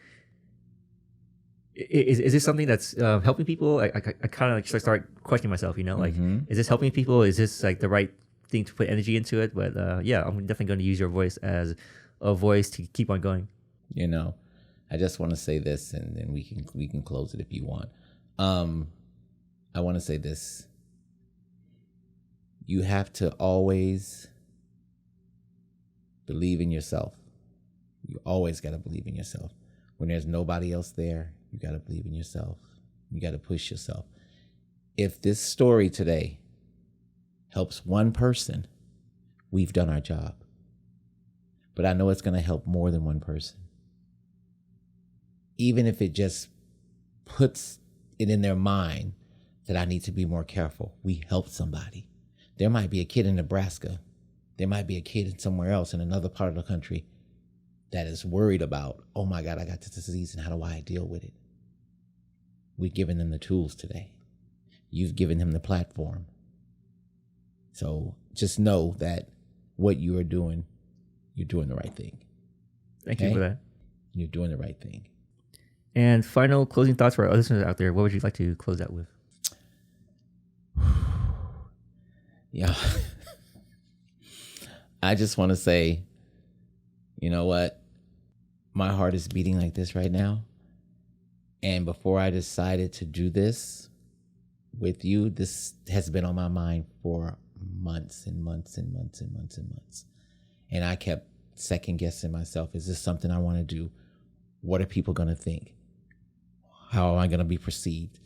B: is this something that's helping people? I kind of like start questioning myself. Like, is this helping people? Is this like the right thing to put energy into it? But yeah, I'm definitely going to use your voice as a voice to keep on going.
A: I just want to say this, and then we can close it if you want. I want to say this. You have to always believe in yourself. You always got to believe in yourself. When there's nobody else there, you got to believe in yourself. You got to push yourself. If this story today helps one person, we've done our job. But I know it's going to help more than one person. Even if it just puts it in their mind that I need to be more careful, we helped somebody. There might be a kid in Nebraska. There might be a kid somewhere else in another part of the country that is worried about, oh my God, I got this disease, and how do I deal with it? We've given them the tools today. You've given him the platform. So just know that what you are doing, you're doing the right thing.
B: Thank you for that.
A: You're doing the right thing.
B: And final closing thoughts for our listeners out there. What would you like to close out with?
A: Yeah. I just want to say, you know what? My heart is beating like this right now. And before I decided to do this with you, this has been on my mind for months and months and months and months and months. And I kept second guessing myself. Is this something I want to do? What are people going to think? How am I going to be perceived?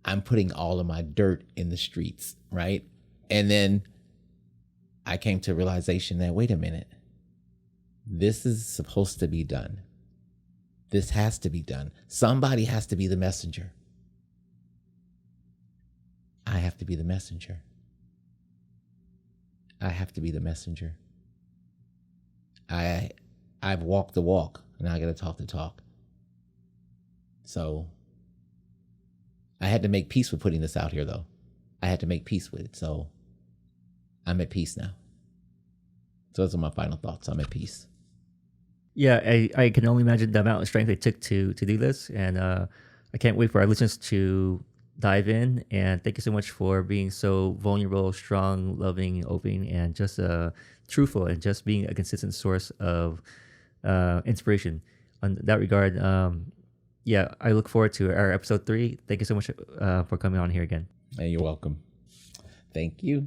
A: I'm putting all of my dirt in the streets, right? And then I came to a realization that, wait a minute, this is supposed to be done. This has to be done. Somebody has to be the messenger. I have to be the messenger. I have to be the messenger. I've walked the walk, and I got to talk the talk. So I had to make peace with putting this out here, though. I had to make peace with it. So I'm at peace now. So those are my final thoughts. I'm at peace.
B: Yeah, I can only imagine the amount of strength it took to do this. And I can't wait for our listeners to dive in. And thank you so much for being so vulnerable, strong, loving, open, and just truthful, and just being a consistent source of inspiration. On that regard, yeah, I look forward to our episode 3. Thank you so much for coming on here again.
A: Hey, you're welcome. Thank you.